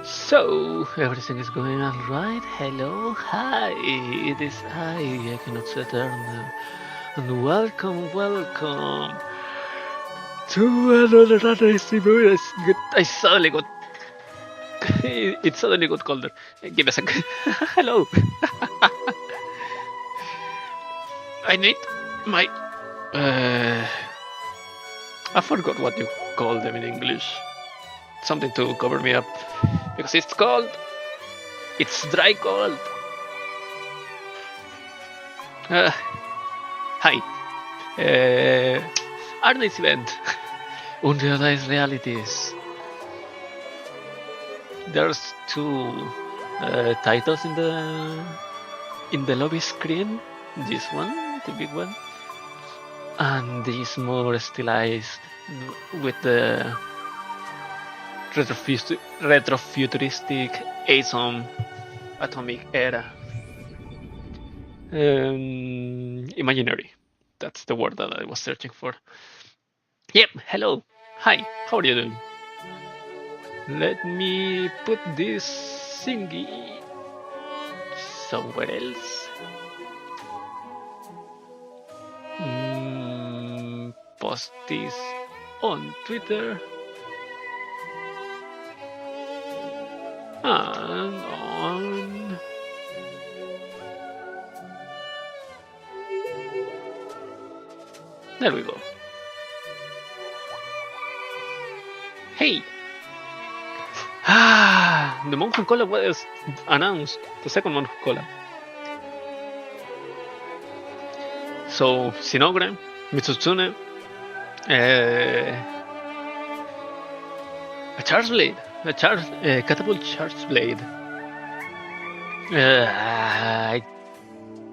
So, everything is going alright? Hello, hi, it is I cannot Eternal, and welcome to another stream. I suddenly got, it suddenly got colder. Give me a sec. Hello. I need my, uh, I forgot what you call them in English. Something to cover me up, because it's cold. It's dry cold. Hi. Arknights event. Unrealized Realities. There's two titles in the lobby screen. This one, the big one, and this more stylized with the retrofuturistic atomic era. Imaginary. That's the word that I was searching for. Yep, hello. Hi, how are you doing? Let me put this thingy somewhere else. Post this on Twitter. And on there we go. Hey! The monhun collab was announced, the second monhun collab. So, Sinogre, Mitsutsune, a charge blade, catapult charge blade.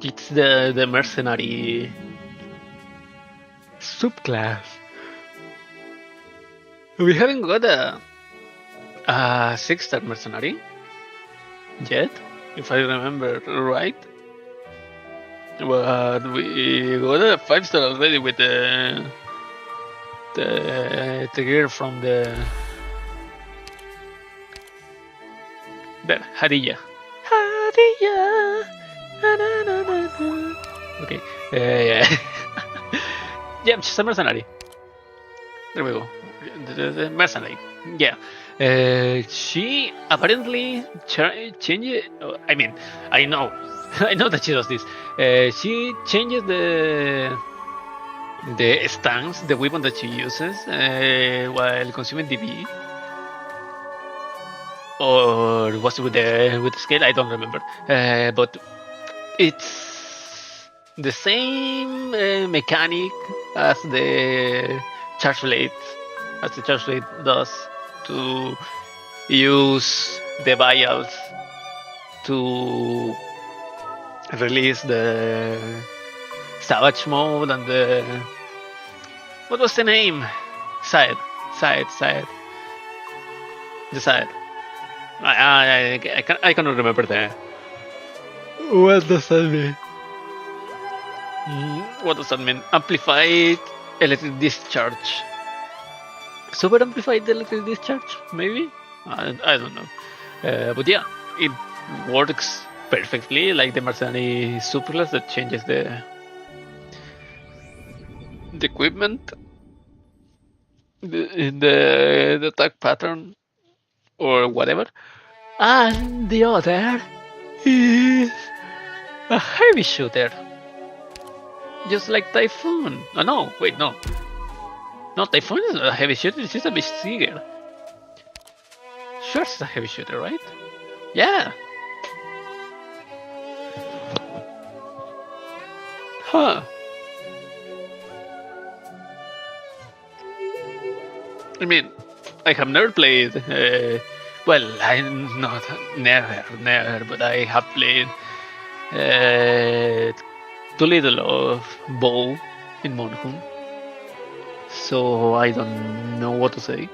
It's the mercenary subclass. We haven't got a 6-star mercenary yet, if I remember right. But we got a 5-star already with the gear from the Hadiyah. Okay. Yeah. Yeah, she's a mercenary. There we go. The mercenary. Yeah. She apparently changes. I mean, I know that she does this. She changes the stance, the weapon that she uses while consuming DB. Or was it with the scale? I don't remember. But it's the same mechanic as the charge blade, does, to use the vials to release the savage mode and the, what was the name? Side. The side. I cannot remember the. What does that mean? What does that mean? Amplified electric discharge. Super amplified electric discharge, maybe? I don't know. But yeah, it works perfectly like the mercenary superclass that changes the equipment, the attack pattern, or whatever. And the other is a heavy shooter. Just like Typhoon. Oh no, wait, no. No, Typhoon is a heavy shooter, it's just a Beseeger. Sure, it's a heavy shooter, right? Yeah. Huh. I mean, I have never played. Well, I'm not never, but I have played too little of bow in monhun, so I don't know what to say.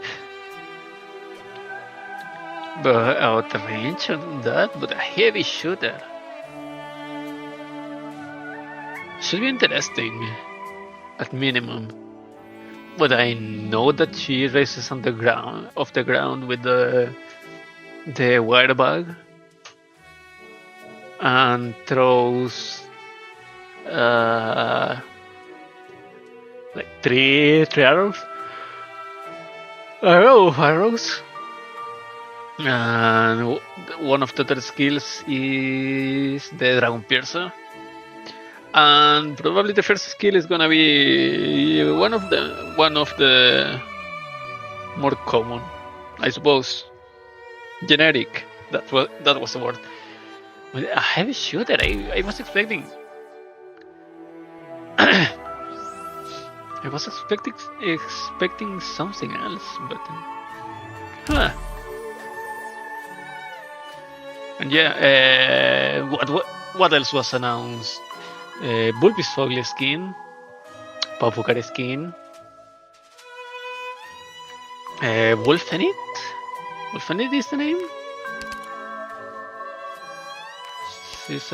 But out the range on that, but a heavy shooter should be interesting, at minimum. But I know that she races on the ground, off the ground with the the wire bag and throws like three arrows. Arrows. And one of the other skills is the Dragon Piercer. And probably the first skill is gonna be one of the more common, I suppose. Generic. That was the word. A heavy shooter. I was expecting. I was expecting something else, but huh. And yeah, what else was announced? Bulbis Fogly skin, Papukar skin, Wolfenit. Wolfenit is the name. She's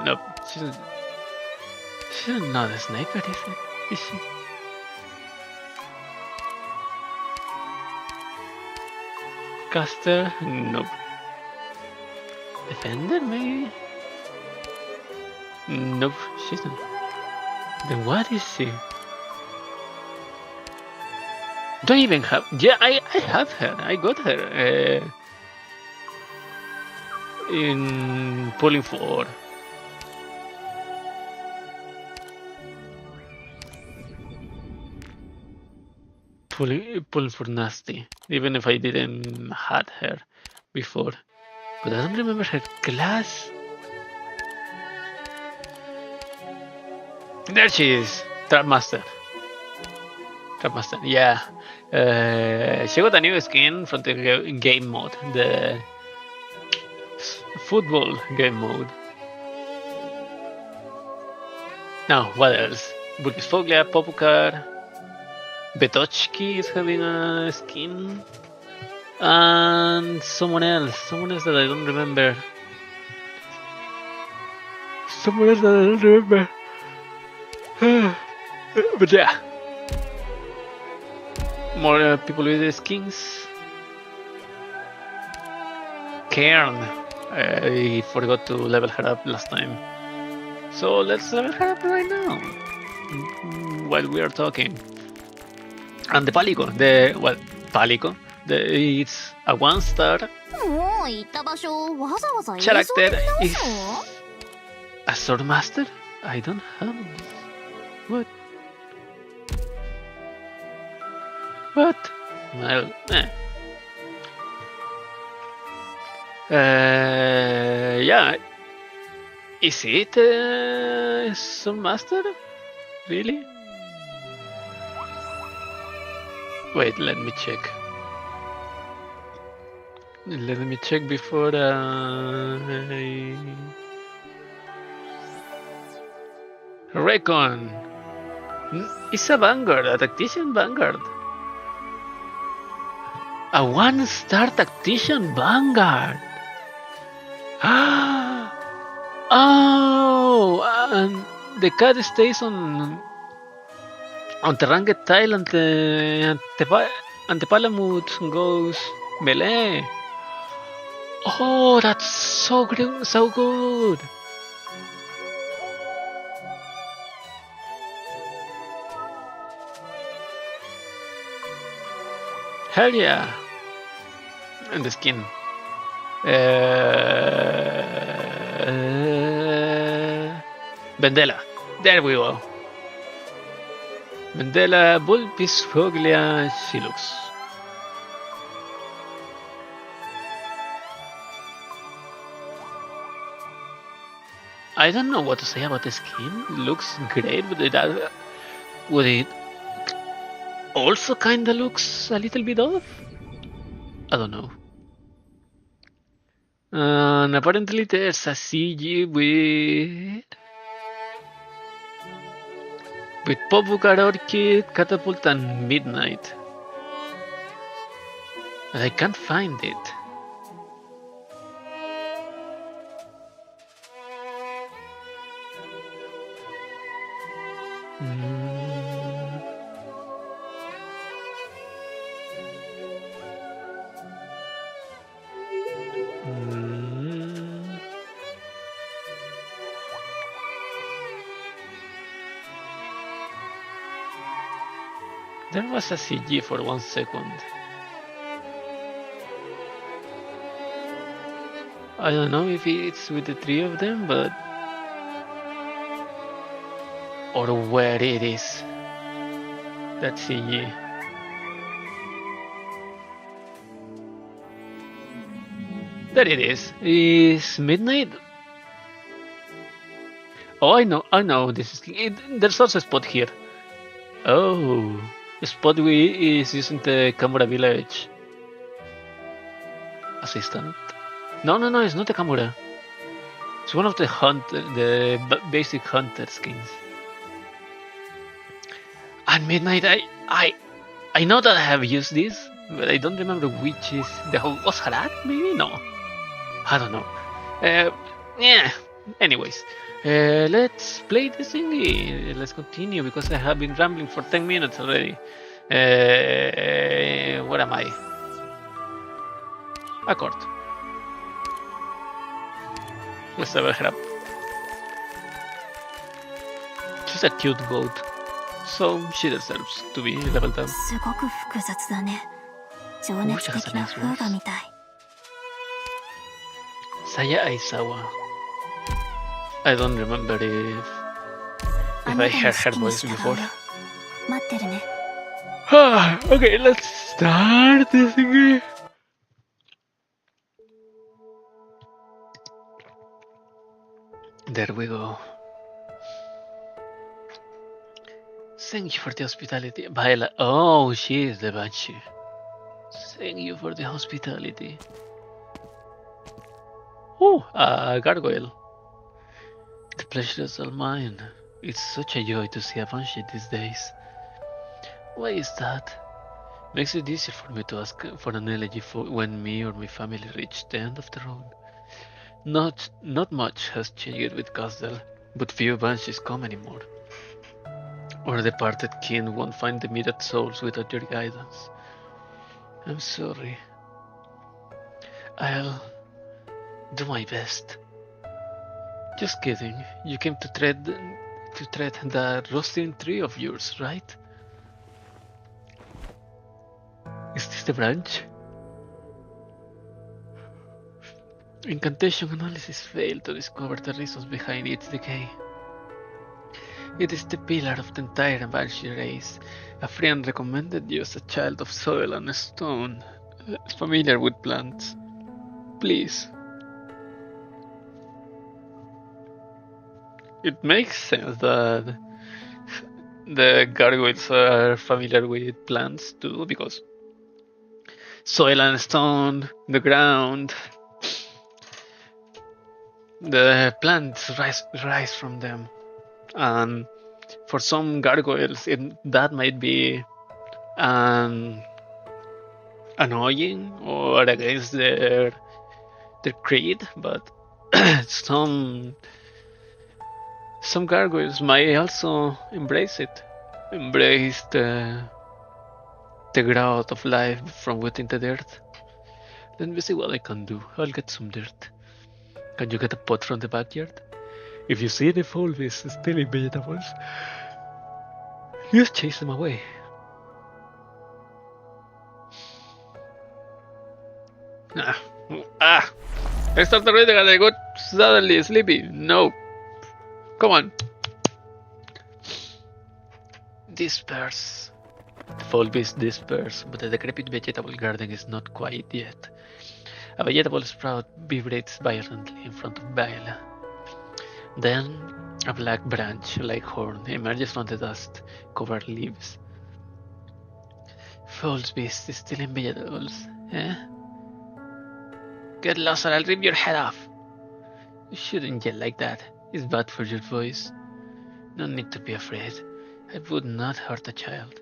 nope. She's not a sniper, is she? Caster? Nope. Defender, maybe? Nope, she's not. Then what is she? Don't even have. Yeah, I have her. I got her in Pulling for. Pulling for Nasti, even if I didn't had her before. But I don't remember her class. There she is, Trapmaster. Yeah. She got a new skin from the game mode, the football game mode. Now, what else? Bulbisfoglia, Popukar, Betochki is having a skin, and someone else that I don't remember. But yeah, more people with the skins. Cairn, I forgot to level her up last time, so let's level her up right now while we are talking. And the Palico, it's a 1-star character. Is a Swordmaster? I don't have. What? Well, yeah. Is it Swordmaster? Really? Wait, let me check. Before Recon. It's a Vanguard, a Tactician Vanguard. A 1-star Tactician Vanguard. Oh, and the cat stays on the ranked tile and the Palamute goes melee. Oh, that's so good. Hell yeah. And the skin. Vendela. There we go. Vendela Bulbisfoglia Silux. I don't know what to say about the skin. Looks great, but would it also kinda looks a little bit off? I don't know. And apparently there's a CG with Popukar, Orchid, Catapult, and Midnight. But I can't find it. There was a CG for 1 second. I don't know if it's with the 3 of them, but... or where it is. That CG. There it is. Is midnight? Oh, I know. This is. There's also a spot here. Oh, the spot we is using the Kamura village assistant. No, it's not the Kamura. It's one of the basic hunter skins. And midnight, I know that I have used this, but I don't remember which is the whole. Was Harak maybe? No, I don't know. Yeah. Anyways. Let's play this thingy. Let's continue because I have been rambling for 10 minutes already. Where am I? Accord. Let's level her up. She's a cute goat, so she deserves to be leveled up. Ooh, she has a nice voice. Saya Aizawa. I don't remember if I heard her voice before. Okay, let's start this thingy. There we go. Thank you for the hospitality. Viola. Oh, she is the Banshee. Thank you for the hospitality. Oh, a gargoyle. The pleasure is all mine. It's such a joy to see a Banshee these days. Why is that? Makes it easier for me to ask for an elegy when me or my family reach the end of the road. Not much has changed with Castle, but few Banshees come anymore. Our departed kin won't find the immediate souls without your guidance. I'm sorry. I'll do my best. Just kidding. You came to tread that roasting tree of yours, right? Is this the branch? Incantation analysis failed to discover the reasons behind its decay. It is the pillar of the entire Banshee race. A friend recommended you as a child of soil and stone, familiar with plants. Please. It makes sense that the gargoyles are familiar with plants too, because soil and stone, the ground, the plants rise from them. And for some gargoyles, that might be annoying or against their creed, but some gargoyles might also embrace the growth of life from within the dirt. Let me see what I can do. I'll get some dirt. Can you get a pot from the backyard? If you see the Fulvis stealing vegetables, just chase them away. I start already and I got suddenly sleepy. No. Come on. Disperse. The Fulvis disperse, but the decrepit vegetable garden is not quiet yet. A vegetable sprout vibrates violently in front of Viola. Then, a black branch, like horn, emerges from the dust-covered leaves. False beast is stealing vegetables, eh? Get lost or I'll rip your head off. You shouldn't yell like that. It's bad for your voice. No need to be afraid. I would not hurt a child.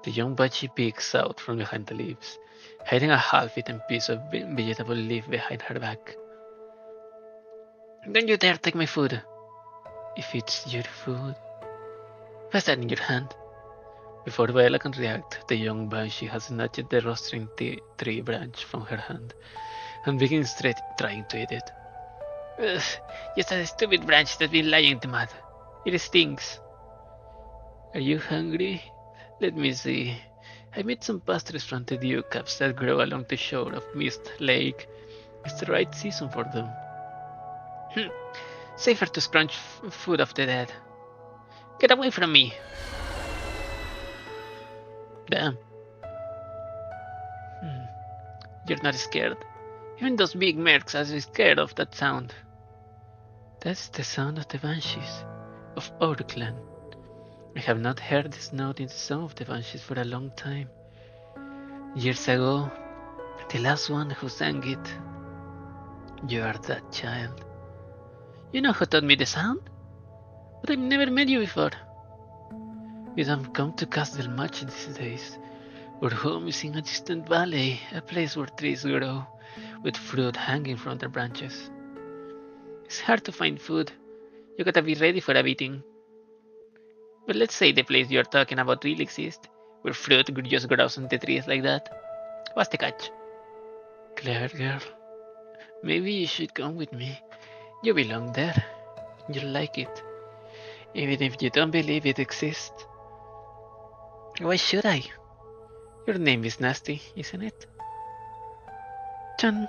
The young Banshee peeks out from behind the leaves, hiding a half-eaten piece of vegetable leaf behind her back. Don't you dare take my food! If it's your food... What's that in your hand? Before Viola can react, the young Banshee has snatched the roasting tree branch from her hand and begins trying to eat it. Ugh, just a stupid branch that's been lying in the mud. It stinks. Are you hungry? Let me see. I made some pastries from the dew caps that grow along the shore of Mist Lake. It's the right season for them. Safer to scrunch food of the dead. Get away from me! Damn. You're not scared. Even those big mercs are scared of that sound. That's the sound of the banshees of Orkland. I have not heard this note in the song of the banshees for a long time. Years ago, the last one who sang it. You are that child. You know who taught me the sound? But I've never met you before. You don't come to Castle much in these days. Our home is in a distant valley, a place where trees grow, with fruit hanging from their branches. It's hard to find food. You gotta be ready for a beating. But let's say the place you're talking about really exists, where fruit just grows on the trees like that. What's the catch? Clever girl. Maybe you should come with me. You belong there. You'll like it. Even if you don't believe it exists. Why should I? Your name is Nasti, isn't it? Chan.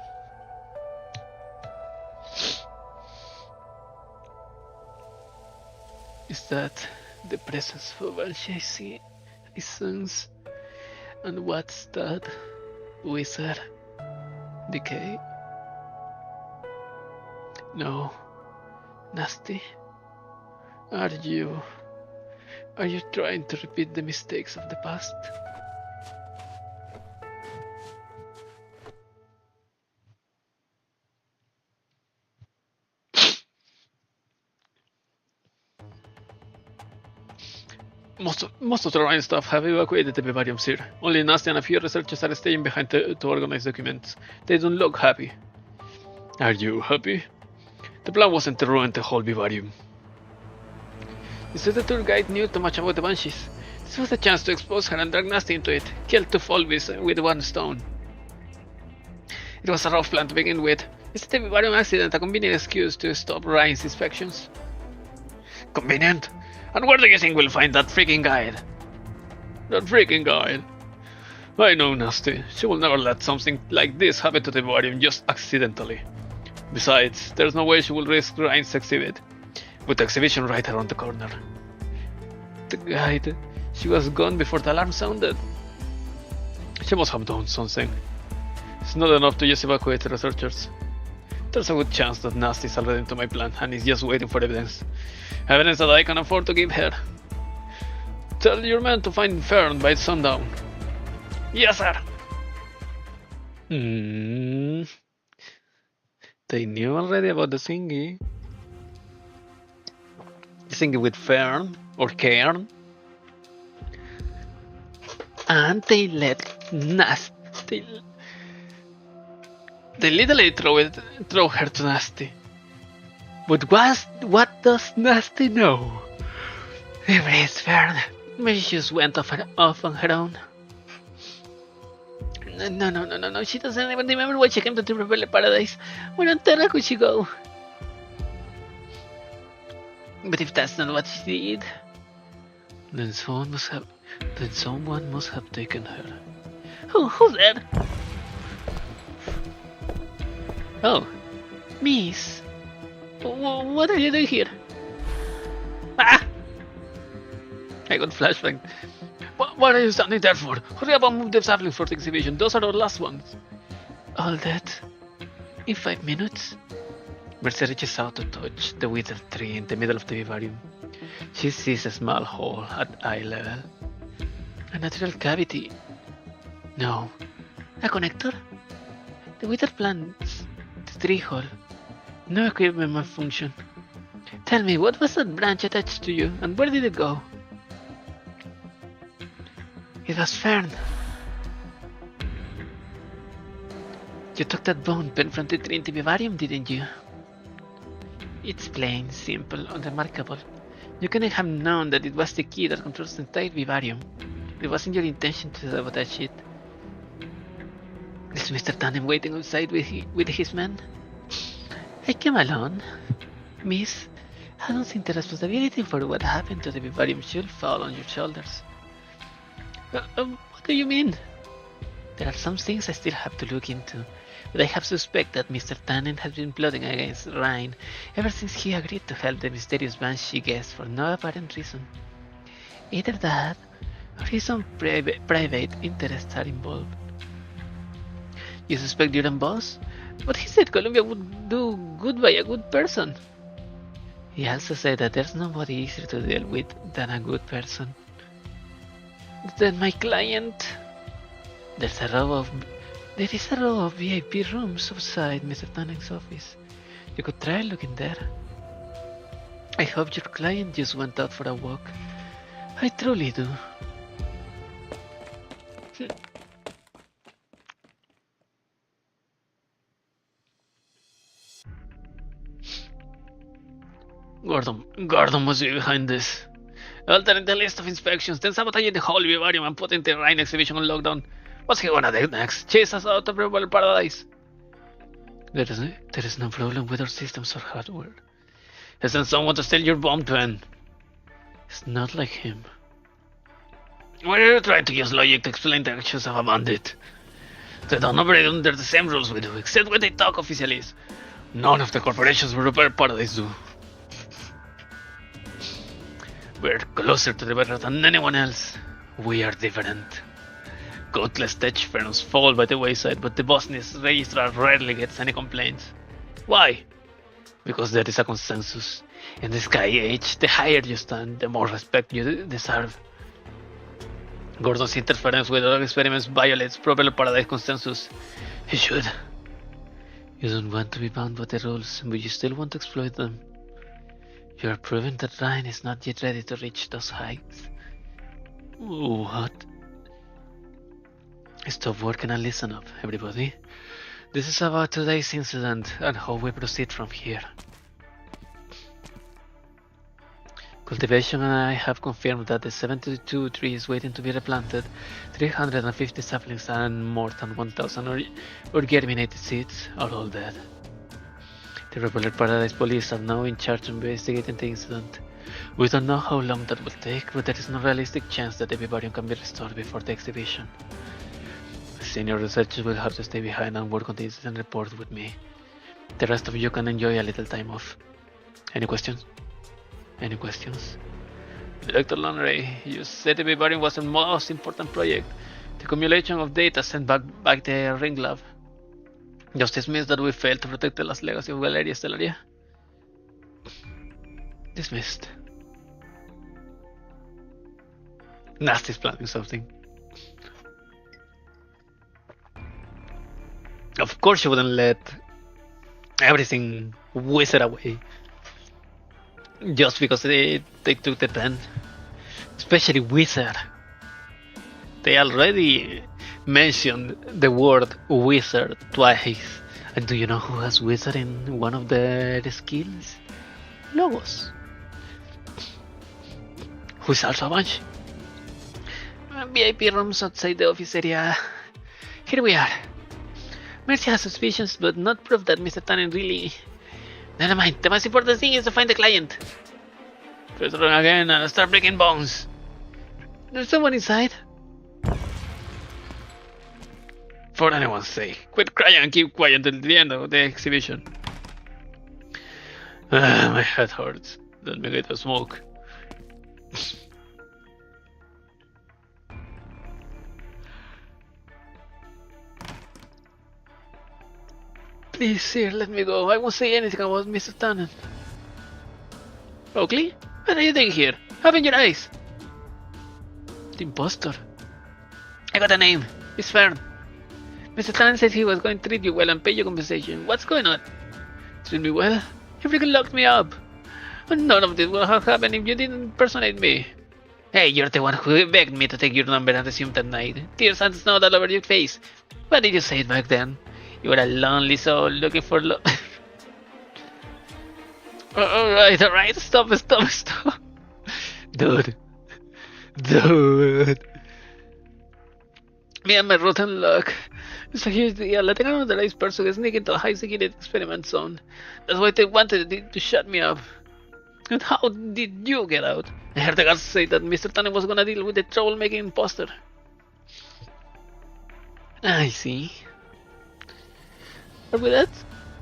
Is that the presence of Banshee I see? I sense. And what's that? Wizard? Decay? No. Nasti? Are you trying to repeat the mistakes of the past? Most of the Rhine staff have evacuated the vivariums here. Only Nasti and a few researchers are staying behind to organize documents. They don't look happy. Are you happy? The plan wasn't to ruin the whole vivarium. You said the tour guide knew too much about the banshees. This was a chance to expose her and drag Nasti into it. Kill two Folbies with one stone. It was a rough plan to begin with. Is the vivarium accident a convenient excuse to stop Ryan's inspections? Convenient? And where do you think we'll find that freaking guide? That freaking guide? I know Nasti. She will never let something like this happen to the vivarium just accidentally. Besides, there's no way she will risk Ryan's exhibit, with the exhibition right around the corner. The guide, she was gone before the alarm sounded. She must have done something. It's not enough to just evacuate the researchers. There's a good chance that Nasty's already into my plan and is just waiting for evidence. Evidence that I can afford to give her. Tell your men to find Fern by sundown. Yes, sir! They knew already about the thingy. The thingy with Fern, or Cairn. And they let Nasty... They literally throw her to Nasty. But what does Nasty know? Embrace Fern. Maybe she just went off on her own. No. She doesn't even remember why she came to the Rebel Paradise. Where on Terra could she go? But if that's not what she did, then someone must have taken her. Who's there? Oh, Miss. What are you doing here? Ah! I got flashback. What are you standing there for? Hurry up and move the saplings for the exhibition. Those are our last ones. All that? In 5 minutes? Mercy reaches out to touch the withered tree in the middle of the vivarium. She sees a small hole at eye level. A natural cavity. No. A connector? The withered plants. The tree hole. No equipment malfunction. Tell me, what was that branch attached to you, and where did it go? It was Fern. You took that bone pen from the tree in the vivarium, didn't you? It's plain, simple, unremarkable. You couldn't have known that it was the key that controls the entire vivarium. It wasn't your intention to sabotage it. Is Mr. Tannen waiting outside with his men? I came alone, miss. I don't think the responsibility for what happened to the vivarium should fall on your shoulders. What do you mean? There are some things I still have to look into, but I have suspect that Mr. Tannen has been plotting against Rhine ever since he agreed to help the mysterious banshee guest for no apparent reason. Either that, or his own private interests are involved. You suspect your own boss? But he said Columbia would do good by a good person. He also said that there's nobody easier to deal with than a good person. Then my client... There is a row of VIP rooms outside Mr. Tannen's office. You could try looking there. I hope your client just went out for a walk. I truly do. Gordon must be behind this. Altering the list of inspections, then sabotaging the whole vivarium and putting the Rhine exhibition on lockdown. What's he gonna do next? Chase us out of Rebel Paradise? There is no problem with our systems or hardware. He sent someone to steal your bomb pen. It's not like him. Why are you trying to use logic to explain the actions of a bandit? They don't operate under the same rules we do, except when they talk officially. None of the corporations we Rebel Paradise do. We're closer to the better than anyone else. We are different. Countless tech firms fall by the wayside, but the boss's registrar rarely gets any complaints. Why? Because there is a consensus. In the Sky Age, the higher you stand, the more respect you deserve. Gordon's interference with our experiments violates Propeller Paradise consensus. He should. You don't want to be bound by the rules, but you still want to exploit them. You are proving that Ryan is not yet ready to reach those heights. What? Stop working and listen up, everybody. This is about today's incident and how we proceed from here. Cultivation and I have confirmed that the 72 trees waiting to be replanted, 350 saplings and more than 1,000 or germinated seeds are all dead. The Rebel Paradise police are now in charge of investigating the incident. We don't know how long that will take, but there is no realistic chance that the vivarium can be restored before the exhibition. Senior researchers will have to stay behind and work on the incident report with me. The rest of you can enjoy a little time off. Any questions? Any questions? Director Lunorey, you said the vivarium was the most important project. The accumulation of data sent back the Ring Lab. Does this mean that we failed to protect the last legacy of Galeria Stellaria? Dismissed. Nasti's planning something. Of course you wouldn't let everything wither away just because they took the pen. Especially wither. They already mentioned the word wizard twice. And do you know who has wizard in one of their skills? Logos. Who's also a bunch. VIP rooms outside the office area. Here we are. Mercy has suspicions, but not proof that Mr. Tannen really... Never mind, the most important thing is to find the client. First run again and start breaking bones. There's someone inside. For anyone's sake, quit crying and keep quiet until the end of the exhibition. My head hurts. Let me get a smoke. Please, sir, let me go. I won't say anything about Mr. Tannen. Oakley? What are you doing here? Open your eyes! The impostor. I got a name. It's Fern. Mr. Tannen said he was going to treat you well and pay you compensation. What's going on? Treat me well? You freaking locked me up. None of this would have happened if you didn't impersonate me. Hey, you're the one who begged me to take your number and resume that night. Tears and snow all over your face. What did you say back then? You were a lonely soul looking for love. Alright, stop. Dude. Me and my rotten luck. So here's the deal. I think I'm the right person to sneak into a high security experiment zone. That's why they wanted to shut me up. And how did you get out? I heard the guards say that Mr. Tane was gonna deal with the troublemaking imposter. I see. Are we that?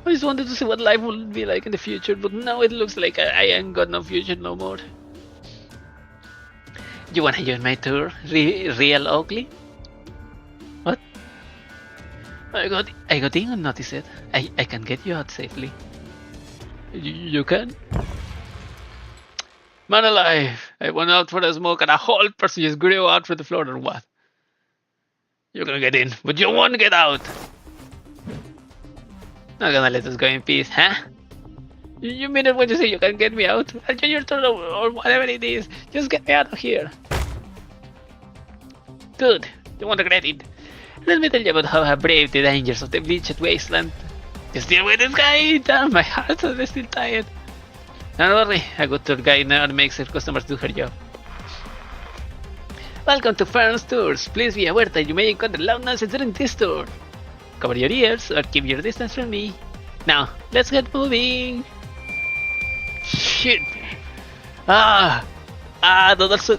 I just wanted to see what life would be like in the future, but now it looks like I ain't got no future no more. You wanna join my tour, Real Oakley? What? I got in and noticed it. I can get you out safely. You can? Man alive! I went out for a smoke and a whole person just grew out from the floor or what? You're gonna get in, but you won't get out! Not gonna let us go in peace, huh? You mean it when you say you can get me out? I'll join your tour or whatever it is. Just get me out of here. Good, you won't regret it. Let me tell you about how I braved the dangers of the bleached wasteland. You still with this guy? Damn, my heart is still tired. Don't worry, a good tour guide never makes her customers do her job. Welcome to Fern's Tours. Please be aware that you may encounter loud noises during this tour. Cover your ears or keep your distance from me. Now, let's get moving. Shit. That also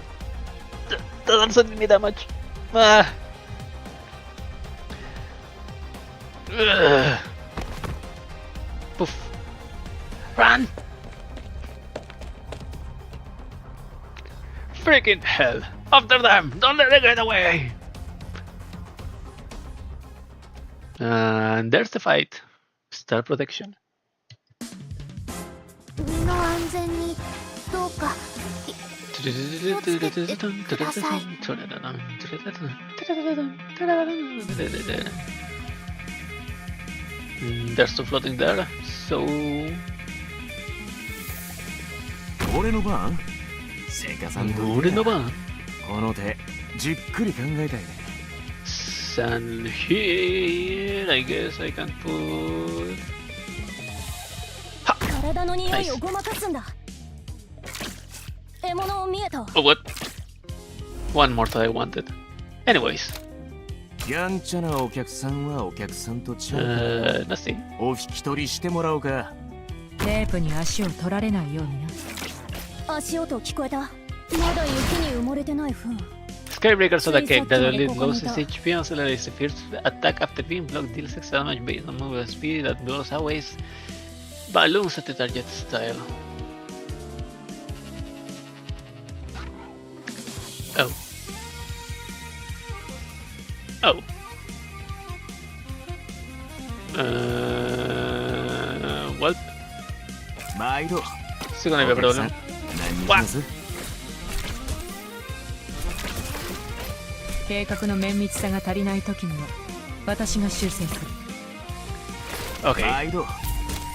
didn't need that much. Poof. Run! Freaking hell! After them! Don't let them get away! And there's the fight. Star protection. There's two floating there, so... 俺の番せかさんと俺の番この手じっくり考えたいね And here, I guess I can put... Nice. Oh, what? One more that I wanted. Anyways. やんちゃなお客さんはお客さんと違う Nasti. お引き取りしてもらおうかテープに足を取られないようにな足音聞こえたまだ雪に埋もれてない風 Skybreaker saw the cake that only loses HP and accelerates the first attack after being blocked, deals extra damage based on movement speed that blows away balloons at the target style. Oh. Oh. Well. 毎度 Still gonna be a problem. 何にします 計画の綿密さが足りない時には私が修正する Okay. 毎度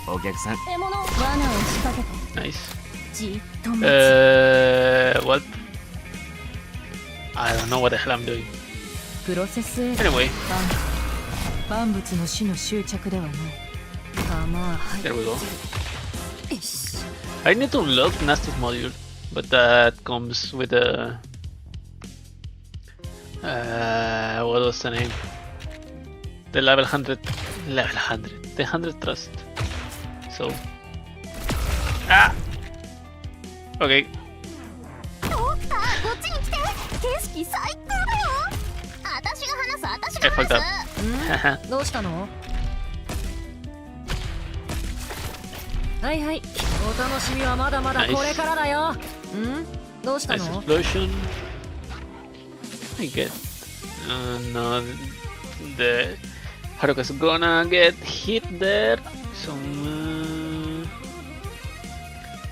お客さん獲物罠を仕掛けて Nice. じっと待つ What? I don't know what the hell I'm doing. プロセスへ Anyway. 万物の死の執着ではない弾は入って There we go. よし I need to unlock Nasti's module, but that comes with a... what was the name? The level 100... Level 100. The 100 trust. So... Ah! Okay. こっちに来て景色最高だよ私が話す I fucked up. どうしたのはいはいお楽しみはまだまだこれからだよどうした Nice の explosion. I get... no... The... Haruka's gonna get hit there. So...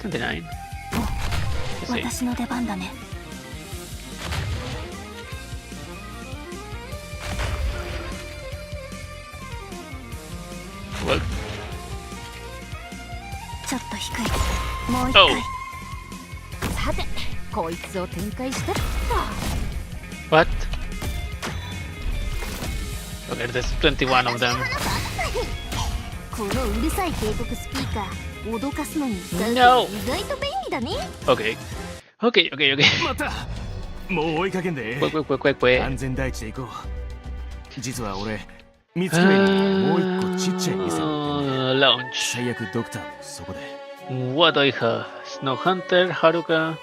29. Let's see. 私の出番だね Well... ちょっと低いもう一 Oh! 回さてこいつを展開してっと What? Okay, there's 21 of them. このうるさい警告スピーカー脅かすのに使うと No! 意外と便利だね Okay. Okay, okay, okay. またもう追いかけんで Quick, quick, quick, quick, quick. 安全第一で行こう実は俺見つけにもう一個ちっちゃい店を持ってんだ Launch. 最悪ドクターもそこで What do I have? Snow Hunter, Haruka.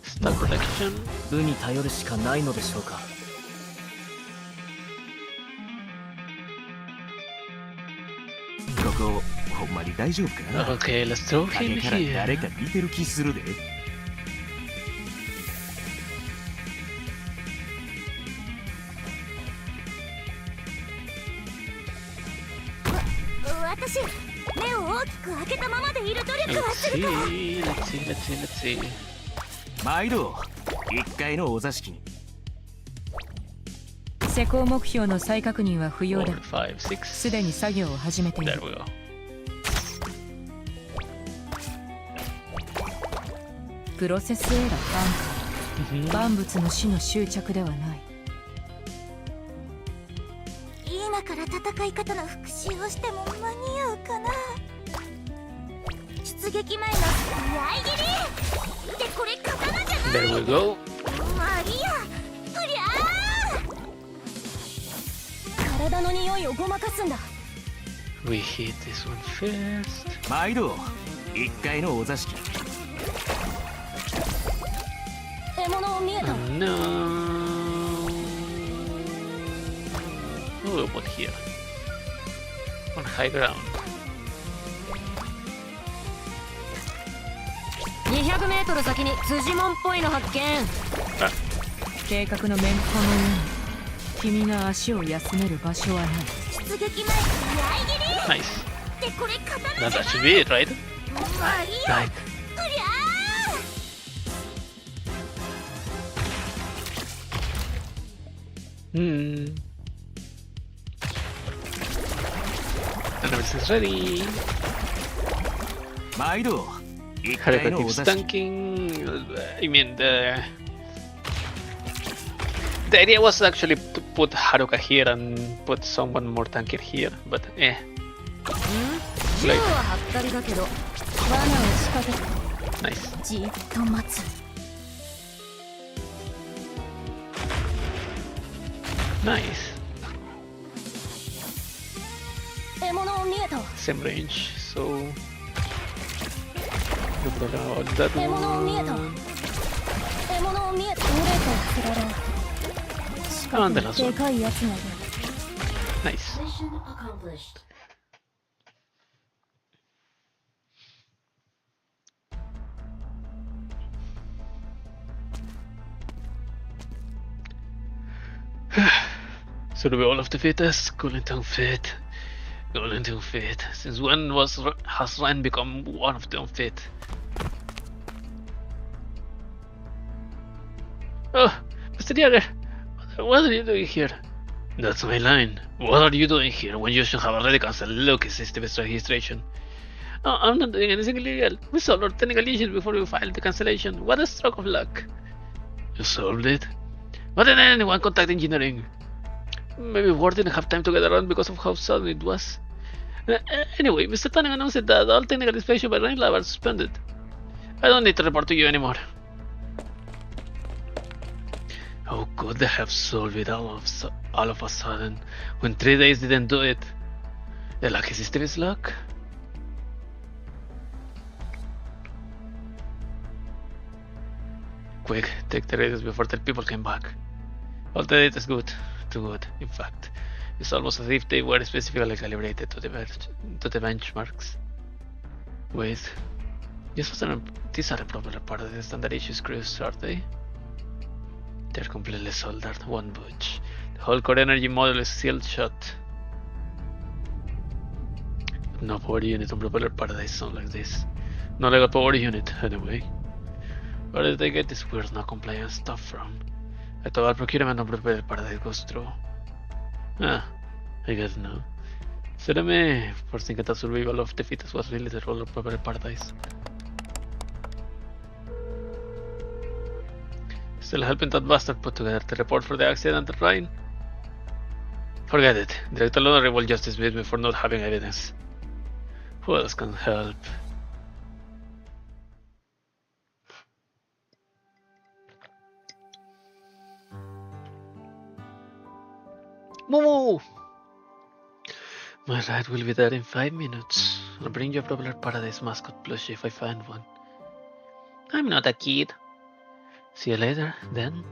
Star Protection. 部に頼るしかないのでしょうか。ここほんまに大丈夫かな。 Okay, let's throw him 影から here. 誰か見てる気するで。私目を大きく開けたままでいる努力は Let's するから see, let's see, let's see, let's see. 毎度1階のお座敷に。施工目標の再確認は不要だ。 4, 5, 6. すでに作業を始めてい There る。 we go. プロセスエラー万物の死の終着ではない。今から戦い方の復習をしても間に合うかな。出撃前の居合切りでこれ刀じゃない There we go. マリアそりゃあ体の匂いをごまかすんだ We hit this one first. 毎度1階のお座敷。獲物を見えた No. Oh, what here? On high ground. 200メートル先に辻門っぽいの発見。あ計画の面子のように君が足を休める場所はない。出撃前の居合切 Nice. りでこれ刀 That じゃ should ない be it, right? マリア Right. そりゃあ Hmm. And everything's ready. 毎度1階 Haruka のお keeps 座敷。 tanking. I mean, the idea was actually to put Haruka here and put someone more tankier here, but eh. 銃ははったりだけど罠を仕掛けて Nice. じっと待つ。 Nice. 獲物を見えた Same range, so. No problem about that 獲物を見えた one. 獲物を見えた群れと釣られ And the last で one. かいやつがいる Nice. So do we all of the fittest? Going to fit. Going to fit. Since when has Ryan become one of the unfit? Oh, Mr. Jäger, what are you doing here? That's my line. What are you doing here when you should have already cancelled Lucas' system's registration? Oh, I'm not doing anything illegal. We solved our technical issues before we filed the cancellation. What a stroke of luck. You solved it? Why didn't anyone contact engineering? Maybe Ward didn't have time to get around because of how sudden it was. Anyway, Mr. Tanning announced that all technical inspection by Rain Lab are suspended. I don't need to report to you anymore. How could they have solved it all of a sudden when 3 days didn't do it? The lucky system is luck. Quick, take the radios before the people came back. All the data is good, too good, in fact. It's almost as if they were specifically calibrated to the benchmarks. Wait, these are a proper part of the standard issue screws, are they? They're completely soldered, one budge. The whole core energy module is sealed shut. No power unit on Propeller Paradise sound like this. Not like a power unit, anyway. Where did they get this weird non-compliant stuff from? I thought our procurement on Propeller Paradise goes through. Ah, I guess now. Serame, for thinking that survival of the fittest was really the role of Propeller Paradise. Still helping that bastard put together the report for the accident at Rhine? Forget it. Director Lunorey will just dismiss me for not having evidence. Who else can help? Momo! My ride will be there in 5 minutes. I'll bring you a Bubbler Paradise mascot plushie if I find one. I'm not a kid. See you later, then.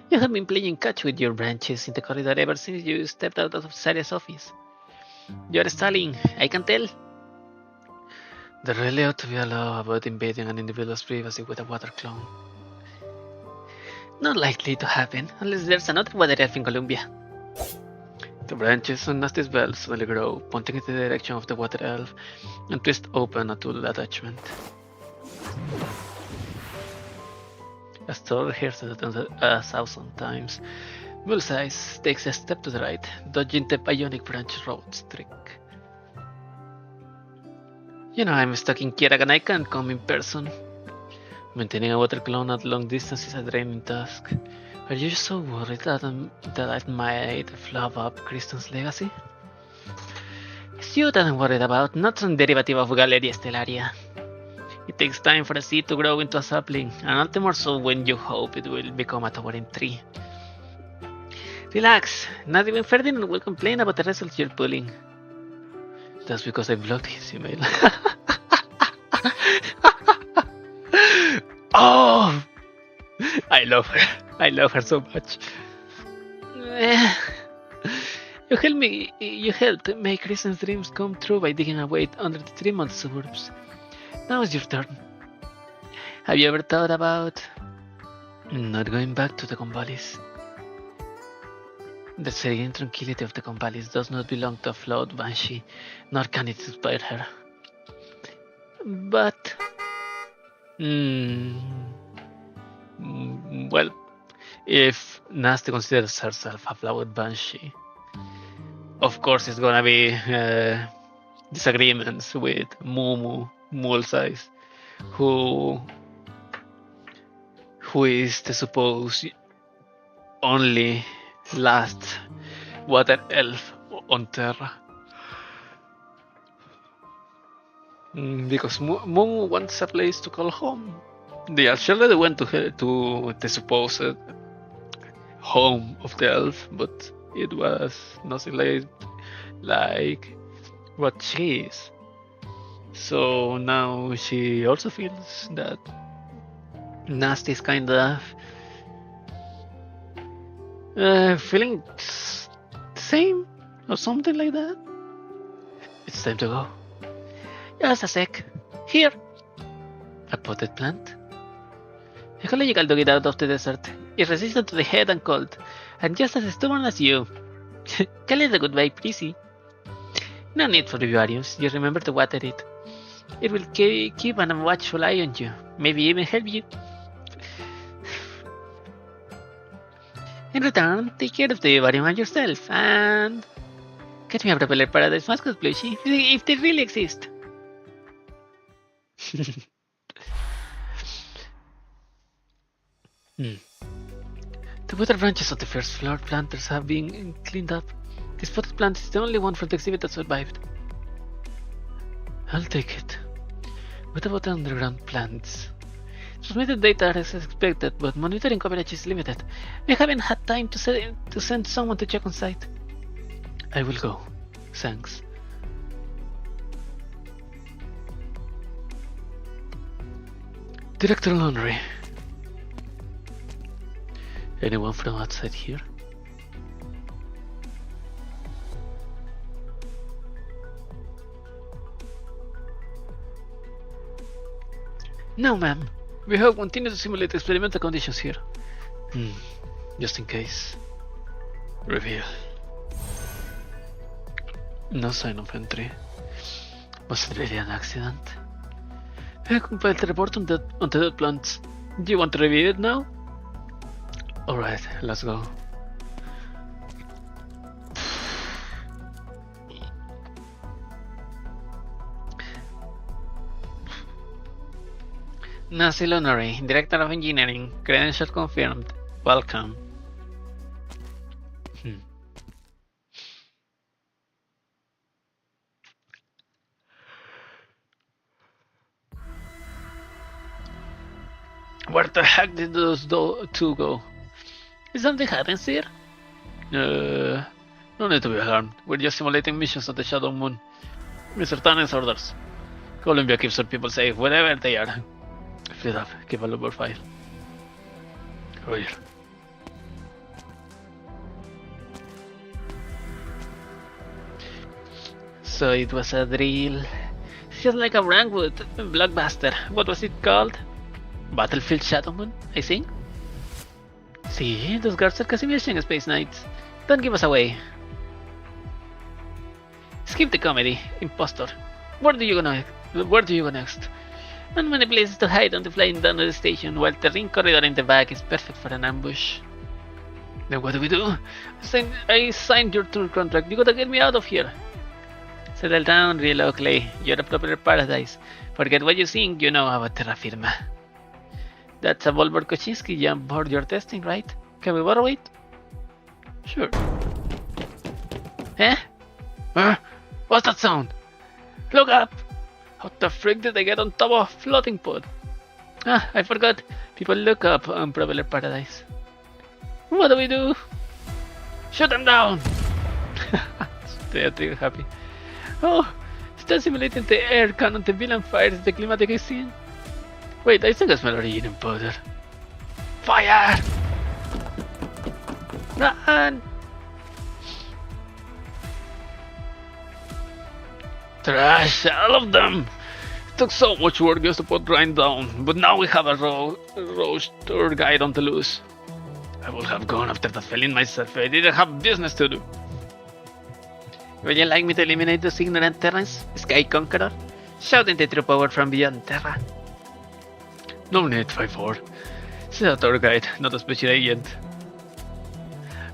You have been playing catch with your branches in the corridor ever since you stepped out of Saria's office. You're stalling, I can tell. There really ought to be a law about invading an individual's privacy with a water clone. Not likely to happen, unless there's another water elf in Columbia. The branches on Nasti's belt suddenly grow, pointing in the direction of the water elf, and twist open a tool attachment. As Thor hears it 1,000 times, Bullseye takes a step to the right, dodging the bionic branch road's trick. You know I'm stuck in Kieran and I can't come in person. Maintaining a water clone at long distance is a draining task. Are you so worried that I might flub up Kristen's legacy? It's you that I'm worried about, not some derivative of Galeria Stellaria. It takes time for a seed to grow into a sapling, and all the more so when you hope it will become a towering tree. Relax, not even Ferdinand will complain about the results you're pulling. That's because I blocked his email. Oh! I love her. I love her so much. You helped make Kristen's dreams come true by digging a way under the trim on the suburbs. Now it's your turn. Have you ever thought about not going back to the Combalis? The serene tranquility of the Combalis does not belong to a flawed banshee, nor can it inspire her. But... well, if Nasti considers herself a flawed banshee, of course it's gonna be disagreements with Mulsize, who is the supposed only last water elf on Terra. Because Mumu wants a place to call home. They actually went to the supposed home of the elf, but it was nothing like what she is. So now she also feels that Nasti is kind of feeling the same or something like that. It's time to go. Just a sec. Here. A potted plant. Ecological dog out of the desert. Is resistant to the heat and cold, and just as stubborn as you. Call it a goodbye, Prissy. No need for vivariums. Just remember to water it. It will keep a watchful eye on you. Maybe even help you. In return, take care of the vivarium and yourself, and get me a Propeller Paradise mascot plushie if they really exist. The water branches of the first floor planters have been cleaned up. This potted plant is the only one from the exhibit that survived. I'll take it. What about the underground plants? Transmitted data is expected, but monitoring coverage is limited. We haven't had time to send someone to check on site. I will go. Thanks. Director Lunorey. Anyone from outside here? No, ma'am. We have continued to simulate experimental conditions here. Just in case. Reveal. No sign of entry. Was it really an accident? I compiled the report on the dead plants. Do you want to review it now? Alright, let's go. Nasti Lunorey, Director of Engineering, credentials confirmed. Welcome. Where the heck did those two go? Is something happens here? No need to be alarmed. We're just simulating missions on the Shadow Moon. Mr. Tannen's orders. Columbia keeps our people safe wherever they are. Freed up. Keep a lower file. Roger. So it was a drill. It's just like a Wrangwood blockbuster. What was it called? Battlefield Shadow Moon, I think? See, those guards are Casimirian Space Knights. Don't give us away. Skip the comedy, impostor. Where do you go next? Not many places to hide on the flying down to the station, while the ring corridor in the back is perfect for an ambush. Then what do? I signed your tour contract. You gotta get me out of here. Settle down, real Clay. You're a proper paradise. Forget what you think you know about terra firma. That's a Volvo Koczynski jump board you're testing, right? Can we borrow it? Sure. Eh? What's that sound? Look up! How the frick did I get on top of a floating pod? Ah, I forgot. People look up on Propeller Paradise. What do we do? Shoot them down! They're too happy. Oh, start simulating the air cannon the villain fires the climatic scene. Wait, I think I smell origin powder. Fire! Run! Trash, all of them! It took so much work just to put Ryan down, but now we have a roach tour guide on the loose. I would have gone after that felon myself if I didn't have business to do. Would you like me to eliminate those ignorant Terrans, Sky Conqueror? Shouting the true power from beyond Terra. No need, 5-4. This is a tour guide, not a special agent.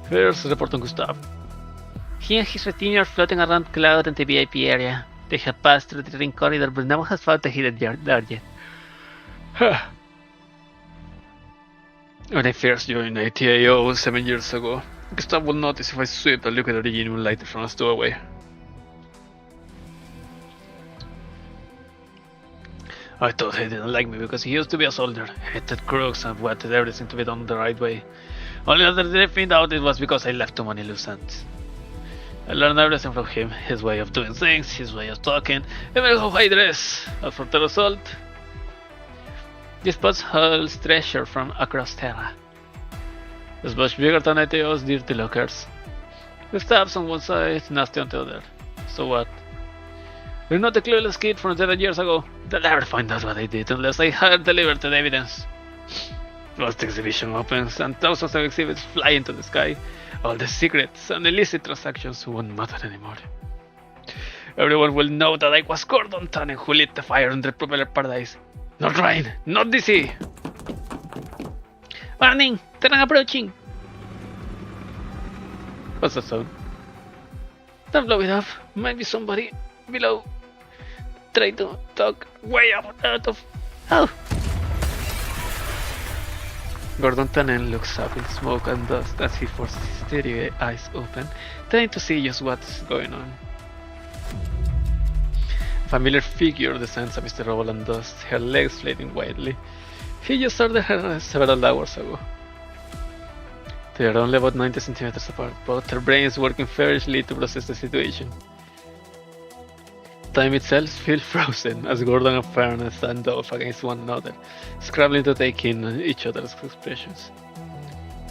First, report on Gustav. He and his retinue are floating around Cloud and the VIP area. They have passed through the ring corridor, but no one has found the hidden door yet. When I first joined ATAO 7 years ago, Gustav will notice if I sweep a look at the original lighter from a doorway. I thought he didn't like me because he used to be a soldier, hated crooks and wanted everything to be done the right way. Only after they found out it was because I left too many loose ends. I learned everything from him, his way of doing things, his way of talking, even how I dress. As for the result, this spot holds treasure from across Terra. It's much bigger than ATO's dirty lockers. The stabs on one side, Nasti on the other. So what? You're not the clueless kid from 7 years ago. They'll never find out what I did unless I had delivered the evidence. Once the exhibition opens and thousands of exhibits fly into the sky, all the secrets and illicit transactions won't matter anymore. Everyone will know that I was Gordon Tannen who lit the fire on the Propeller Paradise. Not Ryan, not DC. Warning! Terran approaching! What's that sound? Don't blow it up. Might be somebody below. Try to talk way out of... Oh! Gordon Tannen looks up in smoke and dust as he forces his steady eyes open, trying to see just what's going on. A familiar figure descends amidst the rubble and dust, her legs flapping wildly. He just started her several hours ago. They are only about 90 centimeters apart, but her brain is working feverishly to process the situation. Time itself feels frozen as Gordon and Fern stand off against one another, scrambling to take in each other's expressions.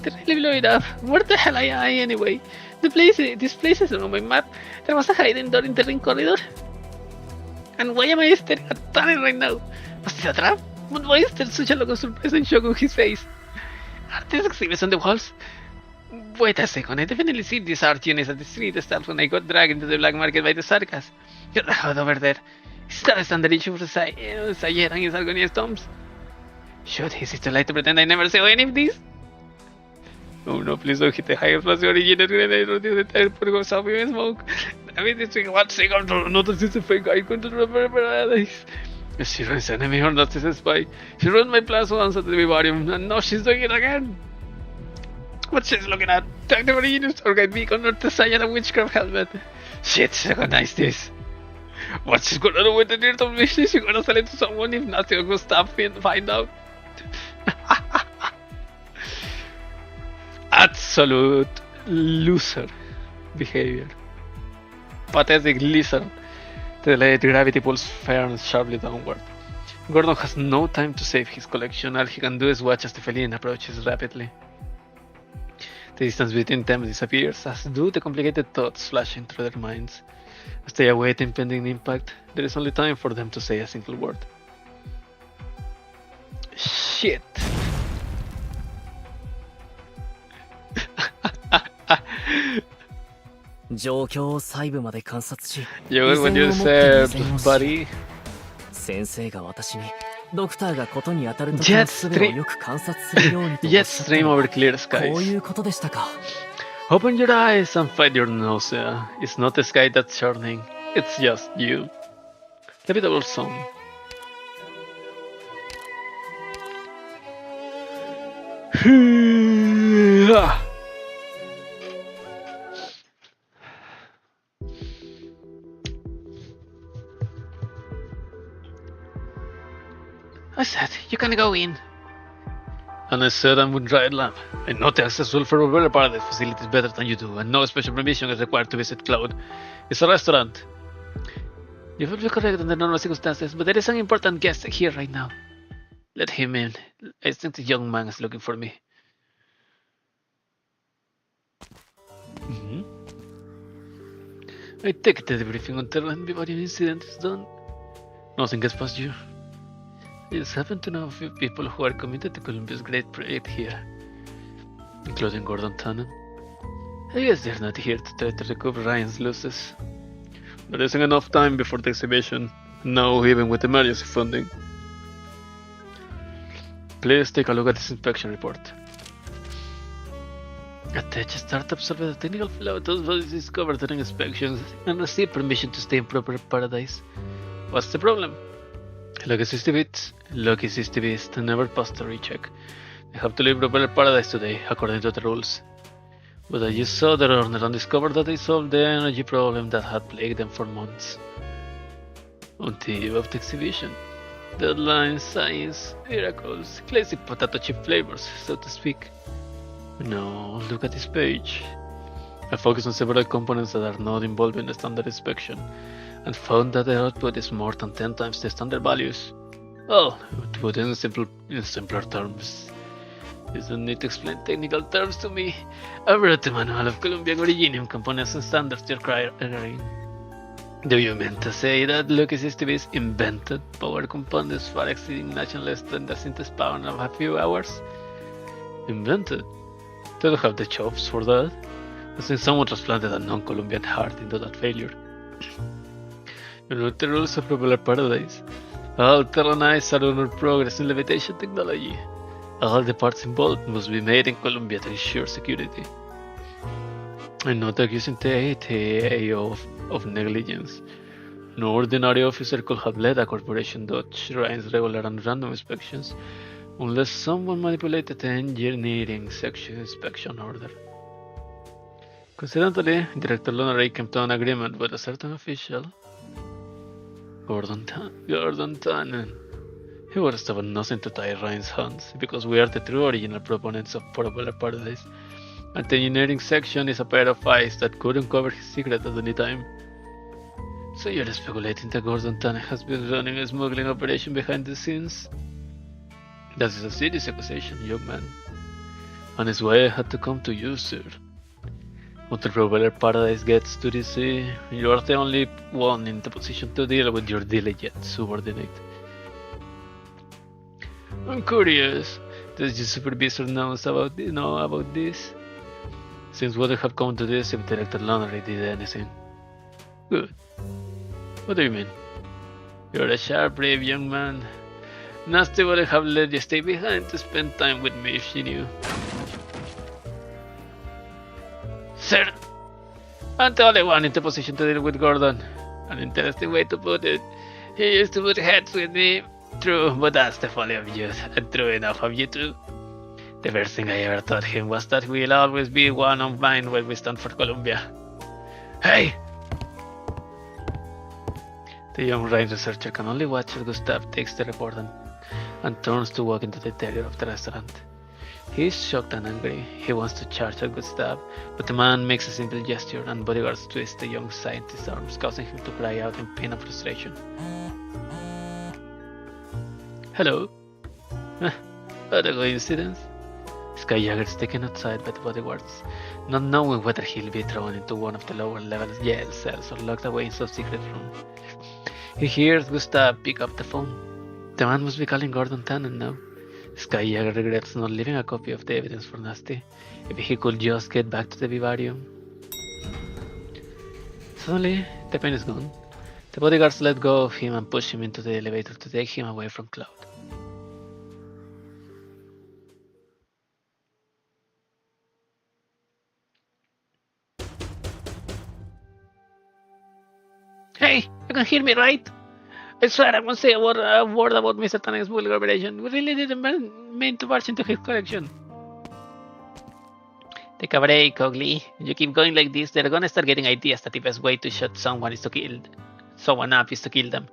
They really blew it up. Where the hell am I anyway? This place isn't on my map. There was a hidden door in the ring corridor. And why am I staring at Tannen right now? Was this a trap? But why is there such a look of surprise and shock on his face? Are these exhibits on the walls? Wait a second, I definitely see these art units at the street stalls when I got dragged into the black market by the circus. You're the hood over there. Is that a standard issue for Sayer and his Argonian tombs? Should is it too late to pretend I never saw any of these? Oh no, please don't hit the higher plus the original grenade or the entire put goes up in smoke. I mean, this thing, one second to notice it's a fake icon to remember paradise. She runs enemy or not a spy. She ruined my plans once at the vivarium, and now she's doing it again. What she's looking at? Take the original tour guide beacon or the Sayana witchcraft helmet. Shit, recognize this. What's she gonna do with the dirt of me? She's gonna sell it to someone if Nasti or Gustav find out. Absolute loser. behavior. Pathetic lizard. The late gravity pulls fairns sharply downward. Gordon has no time to save his collection. All he can do is watch as the feline approaches rapidly. The distance between them disappears, as do the complicated thoughts flashing through their minds. As they await impending impact, there is only time for them to say a single word. Shit! You heard what you said, buddy. 先生が私にドクターがことに当たるときの術をよく観察するようにとおっ Jet しゃった stream の over clear こうい skies. うことでしたか。 Open your eyes and fight your nausea. It's not the sky that's churning, it's just you. Levitable song. I said, you can go in. And I said I'm with Riot Lab. I know the access to Unrealized Paradise facilities better than you do, and no special permission is required to visit Cloud. It's a restaurant. You will be correct under normal circumstances, but there is an important guest here right now. Let him in. I think the young man is looking for me. I take the debriefing until everybody incident is done. Nothing gets past you. I just happen to know a few people who are committed to Columbia's great project here, including Gordon Tannen. I guess they're not here to try to recover Ryan's losses. There isn't enough time before the exhibition, no, even with emergency funding. Please take a look at this inspection report. A tech startup solved a technical flaw those bodies discovered during inspections and received permission to stay in proper paradise. What's the problem? Lucky 60 bits. Lucky 60 bits never passed a recheck. They have to leave proper paradise today, according to the rules. But I just saw the owner and discovered that they solved the energy problem that had plagued them for months. On the eve of the exhibition. Deadlines, science, miracles, classic potato chip flavors, so to speak. Now, look at this page. I focused on several components that are not involved in the standard inspection, and found that the output is more than 10 times the standard values. Well, to put it in simpler terms, you don't need to explain technical terms to me. I read the manual of Colombian Originium components and standards you're requiring. Do you mean to say that Lucky SysTV's invented power components far exceeding nothing less than the synthesis power of a few hours? Invented? They don't have the chops for that. I think someone transplanted a non-Colombian heart into that failure. You know the rules of Popular Paradise. All Terranites are under progress in levitation technology. All the parts involved must be made in Colombia to ensure security. I'm not accusing the ATA of negligence. No ordinary officer could have led a corporation dodge Ryan's regular and random inspections unless someone manipulated the engineering section inspection order. Coincidentally, Director Lunorey came to an agreement with a certain official, Gordon Tannen. He would stop at nothing to tie Ryan's hands, because we are the true original proponents of Popular Paradise, and the engineering section is a pair of eyes that could uncover his secret at any time. So you're speculating that Gordon Tannen has been running a smuggling operation behind the scenes? That is a serious accusation, young man. And it's why I had to come to you, sir. Until Popular Paradise gets to the sea, you are the only one in the position to deal with your diligent subordinate. I'm curious, does your supervisor know about this? Since would have come to this if Director Lunorey did anything? Good. What do you mean? You're a sharp, brave young man. Nasti would have let you stay behind to spend time with me if she knew. Sir, I'm the only one in the position to deal with Gordon. An interesting way to put it. He used to put heads with me. True, but that's the folly of youth, and true enough of you too. The first thing I ever taught him was that we'll always be one of mind when we stand for Colombia. Hey! The young Rhine researcher can only watch as Gustav takes the report and turns to walk into the interior of the restaurant. He's shocked and angry. He wants to charge at Gustav, but the man makes a simple gesture and bodyguards twist the young scientist's arms, causing him to cry out in pain and frustration. Hello? What a coincidence. Sky Jagger is taken outside by the bodyguards, not knowing whether he'll be thrown into one of the lower level jail cells or locked away in some secret room. He hears Gustav pick up the phone. The man must be calling Gordon Tannen now. Sky Jagger regrets not leaving a copy of the evidence for Nasti. If he could just get back to the vivarium. Suddenly, the pain is gone. The bodyguards let go of him and push him into the elevator to take him away from Cloud. Hey, you can hear me, right? I swear I won't say a word about Mr. Tannen's bully operation. We really didn't mean to barge into his collection. Take a break, Ugly. You keep going like this, they're gonna start getting ideas that the best way to shut someone up is to kill them.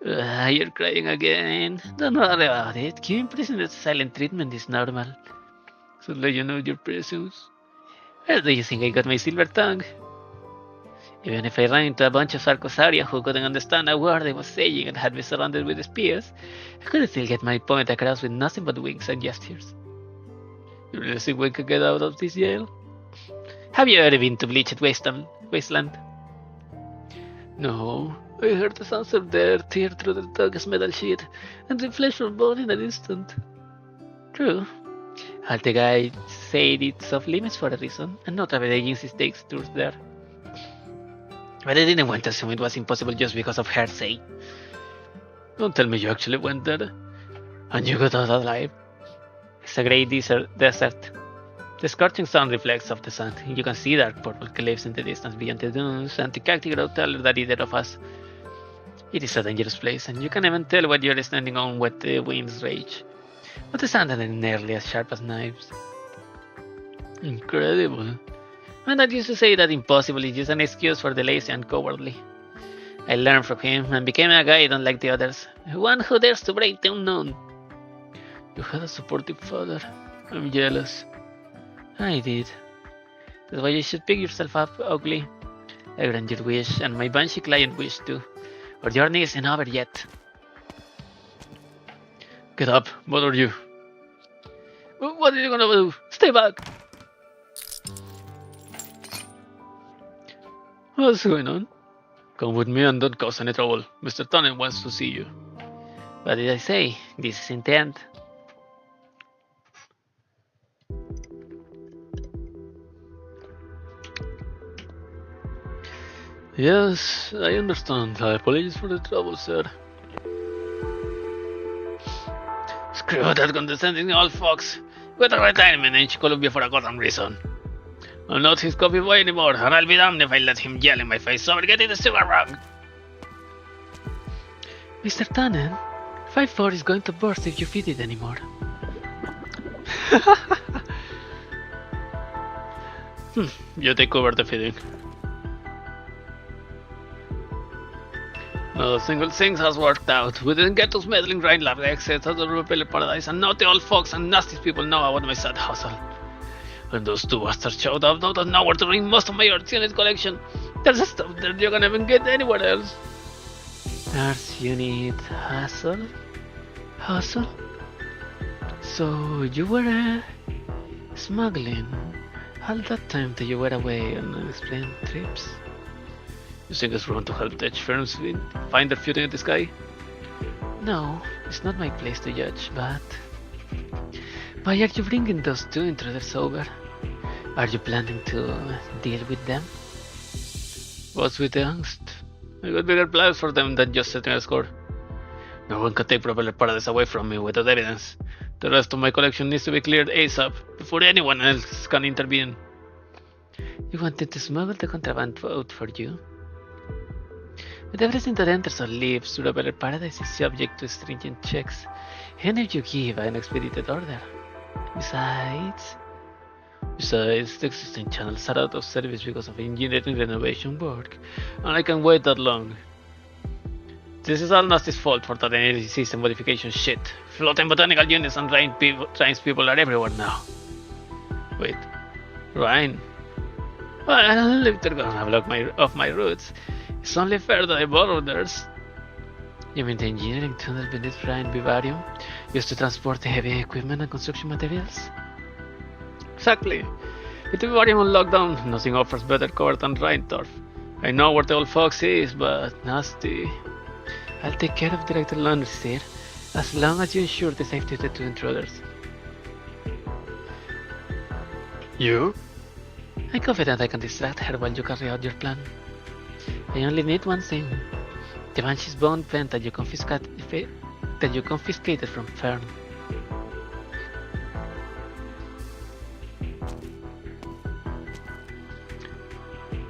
You're crying again. Don't worry about it. Giving prisoners silent treatment is normal. So let you know your presence. Where do you think I got my silver tongue? Even if I ran into a bunch of Sarcosaria who couldn't understand a word I was saying and had me surrounded with spears, I could still get my point across with nothing but winks and gestures. You really think we could get out of this jail? Have you ever been to Bleached Wasteland? No. I heard the sounds of there tear through the dog's metal sheet, and the flesh from bone in an instant. True. All the guy said it's off limits for a reason, and not every agency takes tours there. But I didn't want to assume it was impossible just because of hearsay. Don't tell me you actually went there, and you got out alive. It's a great desert. The scorching sun reflects off the sand. You can see dark purple cliffs in the distance beyond the dunes, and the cacti grow taller than either of us. It is a dangerous place, and you can even tell what you're standing on when the winds rage. But the sand isn't nearly as sharp as knives. Incredible. My dad used to say that impossible is just an excuse for the lazy and cowardly. I learned from him and became a guide unlike the others, one who dares to break the unknown. You had a supportive father. I'm jealous. I did. That's why you should pick yourself up, Ugly. I grant your wish, and my Banshee client wish too. Our journey isn't over yet. Get up, what are you? What are you gonna do? Stay back! What's going on? Come with me and don't cause any trouble. Mr. Tannen wants to see you. What did I say? This isn't the end. Yes, I understand. I apologize for the trouble, sir. Screw that condescending old fox. Got a retirement in Columbia for a goddamn reason. I'm not his copy boy anymore, and I'll be damned if I let him yell in my face over getting the sugar wrong. Mr. Tannen, 5-4 is going to burst if you feed it anymore. You take over the feeding. Not a single thing has worked out. We didn't get those meddling rain lab exits out of the Repeller Paradise, and now the old fox and Nasti's people know about my sad hustle. When those two bastards showed up out of nowhere to bring most of my Earth Unit collection, there's a stuff that you can't even get anywhere else. Earth Unit hustle? Hustle? So you were smuggling all that time that you were away on unexplained trips? You think it's wrong to help Dutch firms find their future in the sky? No, it's not my place to judge, but why are you bringing those two intruders over? Are you planning to deal with them? What's with the angst? I got bigger plans for them than just setting a score. No one can take Propeller Paradise away from me without evidence. The rest of my collection needs to be cleared ASAP, before anyone else can intervene. You wanted to smuggle the contraband out for you? With everything that enters or leaves, Propeller Paradise is subject to stringent checks, even if you give an expedited order. Besides, the existing channels are out of service because of engineering renovation work, and I can't wait that long. This is all Nasti's fault for that energy system modification shit. Floating botanical units and trains people are everywhere now. Wait, Ryan? Well, I don't live to gonna block off my routes. It's only fair that I borrow theirs. You mean the engineering tunnel beneath Rhine Vivarium used to transport the heavy equipment and construction materials? Exactly. With the Vivarium on lockdown, nothing offers better cover than Rheintorf. I know where the old fox is, but Nasti. I'll take care of Director Lunorey, sir, as long as you ensure the safety of the two intruders. You? I'm confident I can distract her while you carry out your plan. I only need one thing. The Banshee's bone vent that you confiscated from Fern.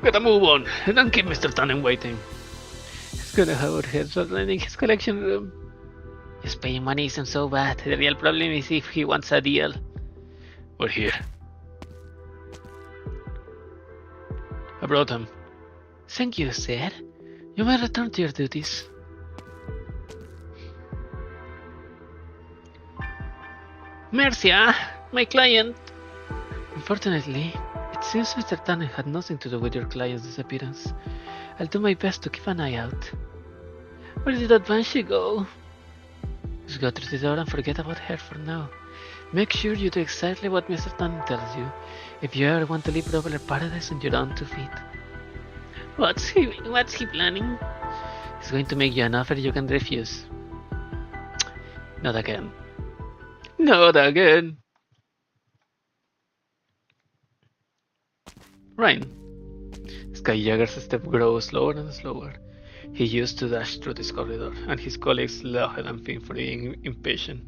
Gotta move on. Don't keep Mr. Tannen waiting. He's gonna have our heads running his collection room. His paying money isn't so bad. The real problem is if he wants a deal. We're here. I brought him. Thank you, sir. You may return to your duties. Mercia, my client. Unfortunately, it seems Mr. Tannen had nothing to do with your client's disappearance. I'll do my best to keep an eye out. Where did that Banshee go? Just go through the door and forget about her for now. Make sure you do exactly what Mr. Tannen tells you, if you ever want to leave Propeller Paradise on your own 2 feet. What's he planning? He's going to make you an offer you can refuse. Not again. Not again. Ryan. Skyjagger's step grows slower and slower. He used to dash through this corridor, and his colleagues laughed at him for being impatient.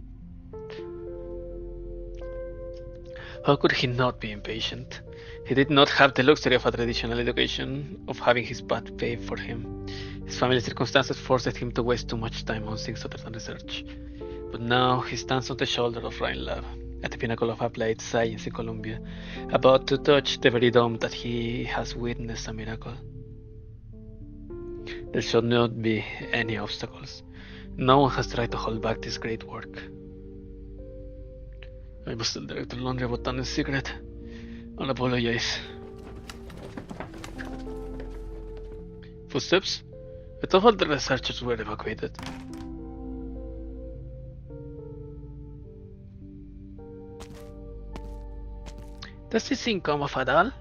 How could he not be impatient? He did not have the luxury of a traditional education, of having his path paved for him. His family circumstances forced him to waste too much time on things other than research. But now he stands on the shoulder of Rhine Lab, at the pinnacle of applied science in Columbia, about to touch the very dome that he has witnessed a miracle. There should not be any obstacles. No one has tried to hold back this great work. I must tell Director Lunorey about Tannen's secret. I'll apologize. Footsteps? I thought all the researchers were evacuated. Does this thing come off at all?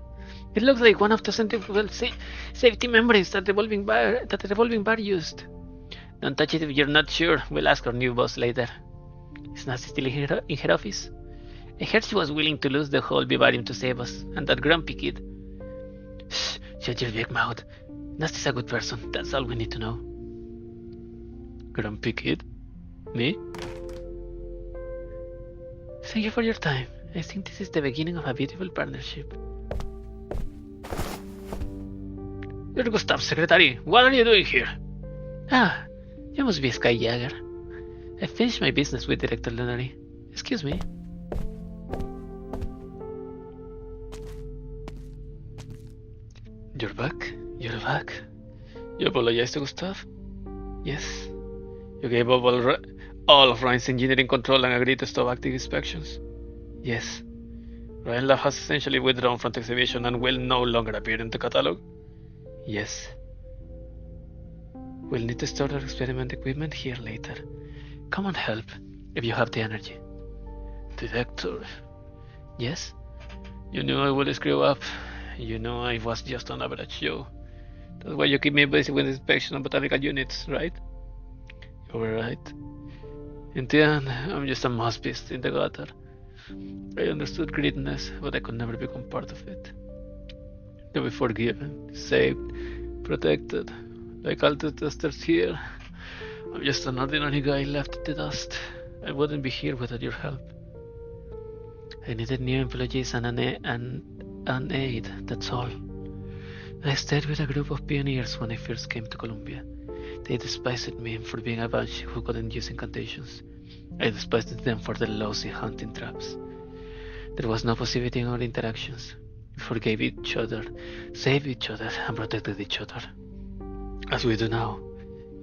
It looks like one of the centrifugal safety membranes that the revolving bar used. Don't touch it if you're not sure. We'll ask our new boss later. Is Nasti still in her office? I heard she was willing to lose the whole vivarium to save us, and that grumpy kid. Shh, shut your big mouth. Nasti's a good person, that's all we need to know. Grumpy kid? Me? Thank you for your time. I think this is the beginning of a beautiful partnership. Your Gustav, Secretary, what are you doing here? Ah, you must be Skyjagger. I finished my business with Director Lunorey. Excuse me. You're back? You're back? You apologized to Gustav? Yes. You gave up all of Ryan's engineering control and agreed to stop active inspections? Yes. Ryan Lab has essentially withdrawn from the exhibition and will no longer appear in the catalog? Yes. We'll need to store our experiment equipment here later. Come and help, if you have the energy. Director. Yes? You knew I would screw up. You know I was just an average Joe. That's why you keep me busy with inspection of botanical units, right? You were right. In the end, I'm just a mouse beast in the gutter. I understood greediness, but I could never become part of it. To be forgiven, saved, protected, like all the testers here. I'm just an ordinary guy left in the dust. I wouldn't be here without your help. I needed new employees and an aid, that's all. I stayed with a group of pioneers when I first came to Columbia. They despised me for being a banshee who couldn't use incantations. I despised them for their lousy hunting traps. There was no possibility in our interactions. We forgave each other, saved each other, and protected each other. As we do now.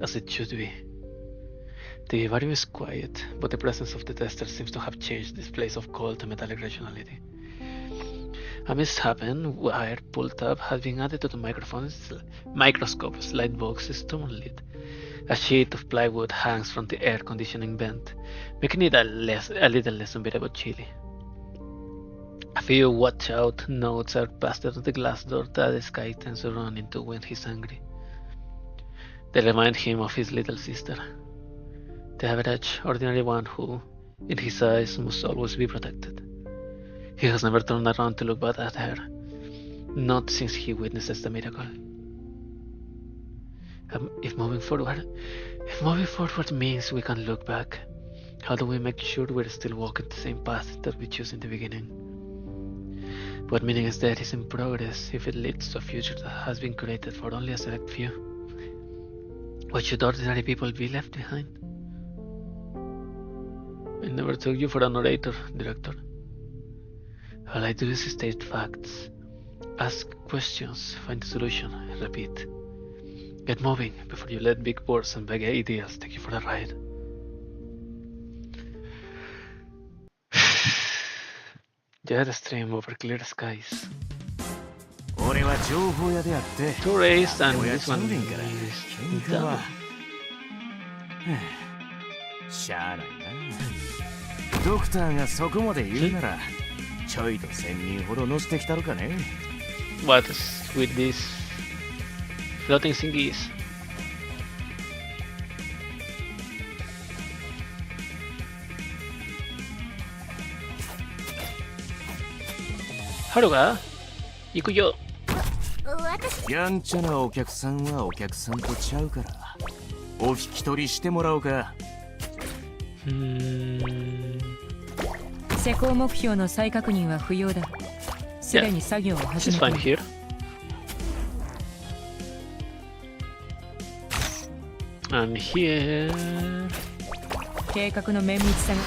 as it should be. The vivarium is quiet, but the presence of the tester seems to have changed this place of cold to metallic rationality. A misshapen wire pull tab has been added to the microscope slide box is stone lid. A sheet of plywood hangs from the air conditioning vent, making it a little less unbearable chilly. A few watch out notes are pasted on the glass door that the sky tends to run into when he's angry. They remind him of his little sister, the average, ordinary one who, in his eyes, must always be protected. He has never turned around to look back at her, not since he witnesses the miracle. If moving forward means we can look back, how do we make sure we're still walking the same path that we chose in the beginning? What meaning is there is in progress if it leads to a future that has been created for only a select few? What should ordinary people be left behind? I never took you for an orator, Director. All I do is state facts, ask questions, find a solution, and repeat. Get moving before you let big words and vague ideas take you for a ride. Jet stream over clear skies. 俺は情報屋であって Two rays and おや this つの one んから is 喧嘩は done. しゃあないな。ドクターがそこまで言うならちょいと1000人ほど乗せてきたのかね。 What is with these floating thingies? Haruga? 行くよ。私やんちゃなお客さんはお客さんとちゃうからお引き取りしてもらおうか。施工目標の再確認は不要だ。すでに作業を始 She's めて fine いる。 here. And here. 計画の綿密さが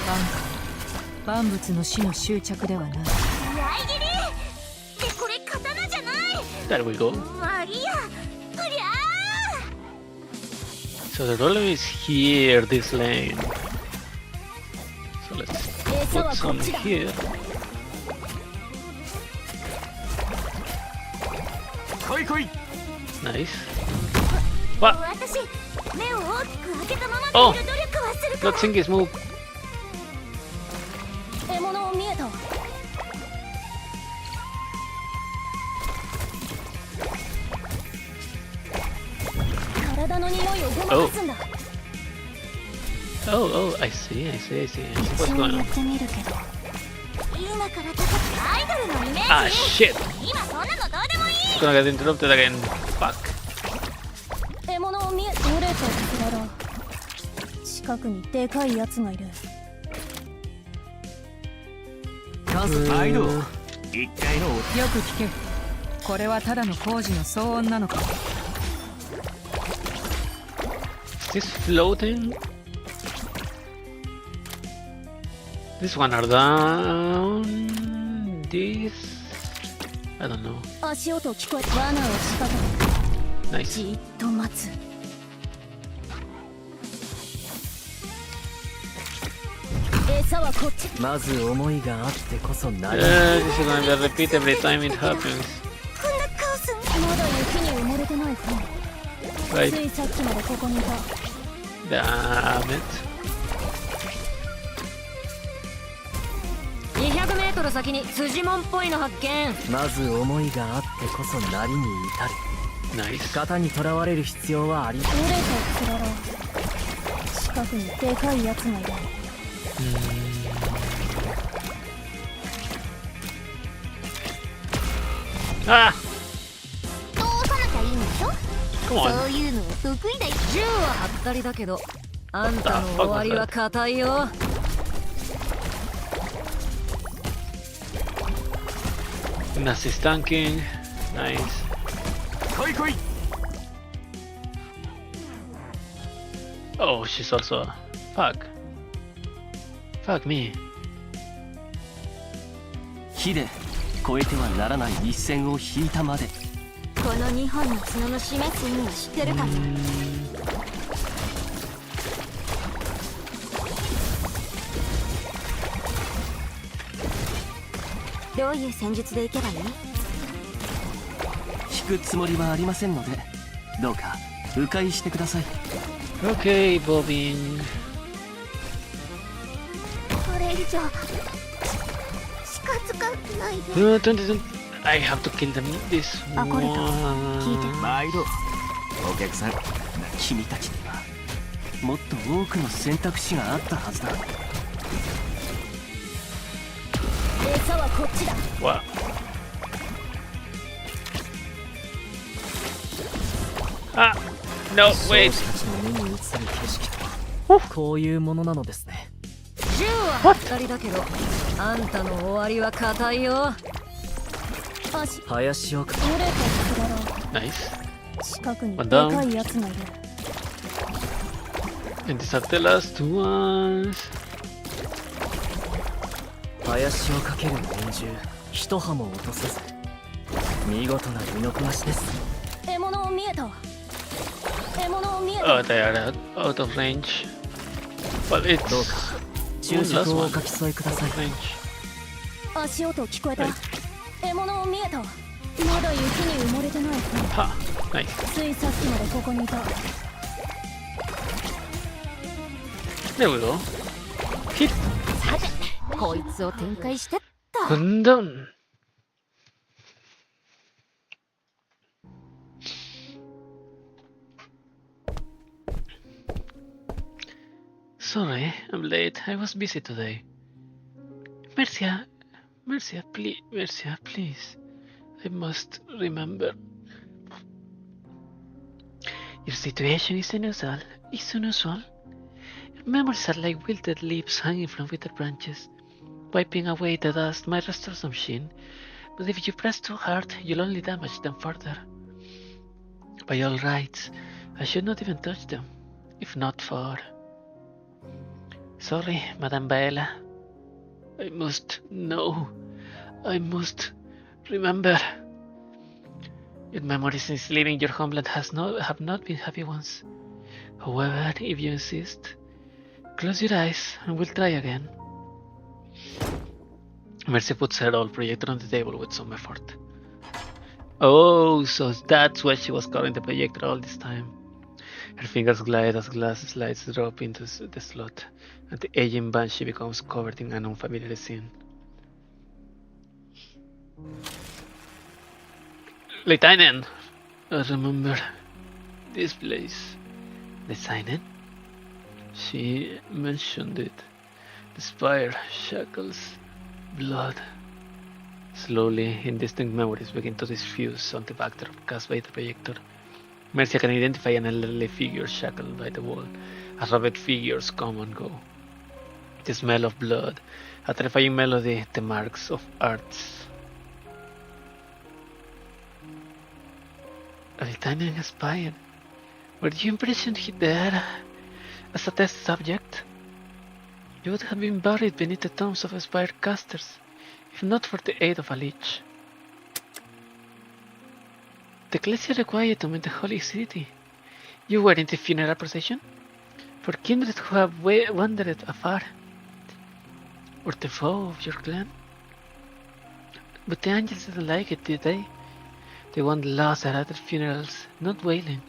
万物の死の終着ではない。矢切りでこれ刀じゃない。 There we go. マリアうりゃ So the problem is here, this lane. So let's 餌 put はこ some っちだ。 here. 来い来い。 Nice. What? 私目を大きく開けたまま Oh でいる努力はするか Not think his move. ら。獲物を見えた。体の匂いをごまかすんだ。 Oh, I see. What's 一緒 going にや on? ってみるけど。今から高くアイドルのイメージ。 Ah, shit! 今そんなのどうでもいい。 It's gonna get interrupted again. Fuck. 獲物を見え。折れたつらだ。近くにでかいやつがいる。カズアイドル一回のよく聞け。これはただの工事の騒音なのか。 Is this floating? This one are down. This. I don't know. 足音聞こえ。罠を仕掛けた。 Nice. じーっと待つ。餌はこっち。まず思いがあってこそなり This is gonna be a repeat every time it happens. こんなカオス。まだ雪に埋もれてないか。 Right. ついさっきまでここにいた。 Damn it. 200メートル先に辻門っぽいの発見。まず思いがあってこそなりに至る Nice. 型にとらわれる必要はあり折れたつらら。近くにでかいやつがいる。 Ah! 通さなきゃいいんでしょ。 Come on. そういうの得意だよ。銃ははったりだけど、あんたの終わりは固いよ。 Nasti's tanking. Nice. 来い来い。 Oh, she's also. Fuck. Fuck me. 火で越えてはならない一線を引いたまで この2本の角の示す意味を知ってるかね。どういう戦術でいけばいい？引くつもりはありませんので、どうか迂回してください。Okay, bobbing. これ以上近づかないで。Don't. I have to kill them. This あ、これ one. と聞いて。毎度お客さん。君たちにはもっと多くの選択肢があったはずだ。餌はこっちだ。 Wow. あ、no, 将 wait. 士たちの目に映る景色とはこういうものなのですね。銃は当たりだけど、あんたの終わりは固いよ。足、林をか俺とくだろう。 Nice. 近くにで One down. かいやつがいる。 And these are the last two ones. 林をかける連中一刃も落とさず、見事な身のこなしです。獲物を見えた。獲物を見えた。 Oh, they are out of range. Well, it's どうか昼 one last 食をお one. 書き添えください。 Range. 足音聞こえた。はい獲物を見えた。まだ雪に埋もれてない。 Ha, nice. ついさっきまでここにいた。 There we go. Hit. さて、こいつを展開してっと。 Undone. Sorry, I'm late. I was busy today. Mercia, please. I must remember. Your situation is unusual. Your memories are like wilted leaves hanging from withered branches. Wiping away the dust might restore some sheen, but if you press too hard, you'll only damage them further. By all rights, I should not even touch them, if not for... Sorry, Madame Baela. I must know. I must remember. Your memories since leaving your homeland have not been happy ones. However, if you insist, close your eyes and we'll try again. Mercy puts her old projector on the table with some effort. Oh, so that's why she was carrying the projector all this time. Her fingers glide as glass slides drop into the slot, and the aging banshee becomes covered in an unfamiliar scene. Leitainen! I remember this place. The Seinen? She mentioned it. The spire, shackles, blood. Slowly, indistinct memories begin to diffuse on the backdrop cast by the projector. Mercia can identify an elderly figure shackled by the wall, as rabbit figures come and go. The smell of blood, a terrifying melody, the marks of arts. A tiny spire. Were you imprisoned there as a test subject? You would have been buried beneath the tombs of Spire casters, if not for the aid of a lich. The glacier required them in the holy city. You were in the funeral procession? For kindred who have wandered afar. Or the foe of your clan? But the angels didn't like it, did they? They want lost at other funerals, not wailing.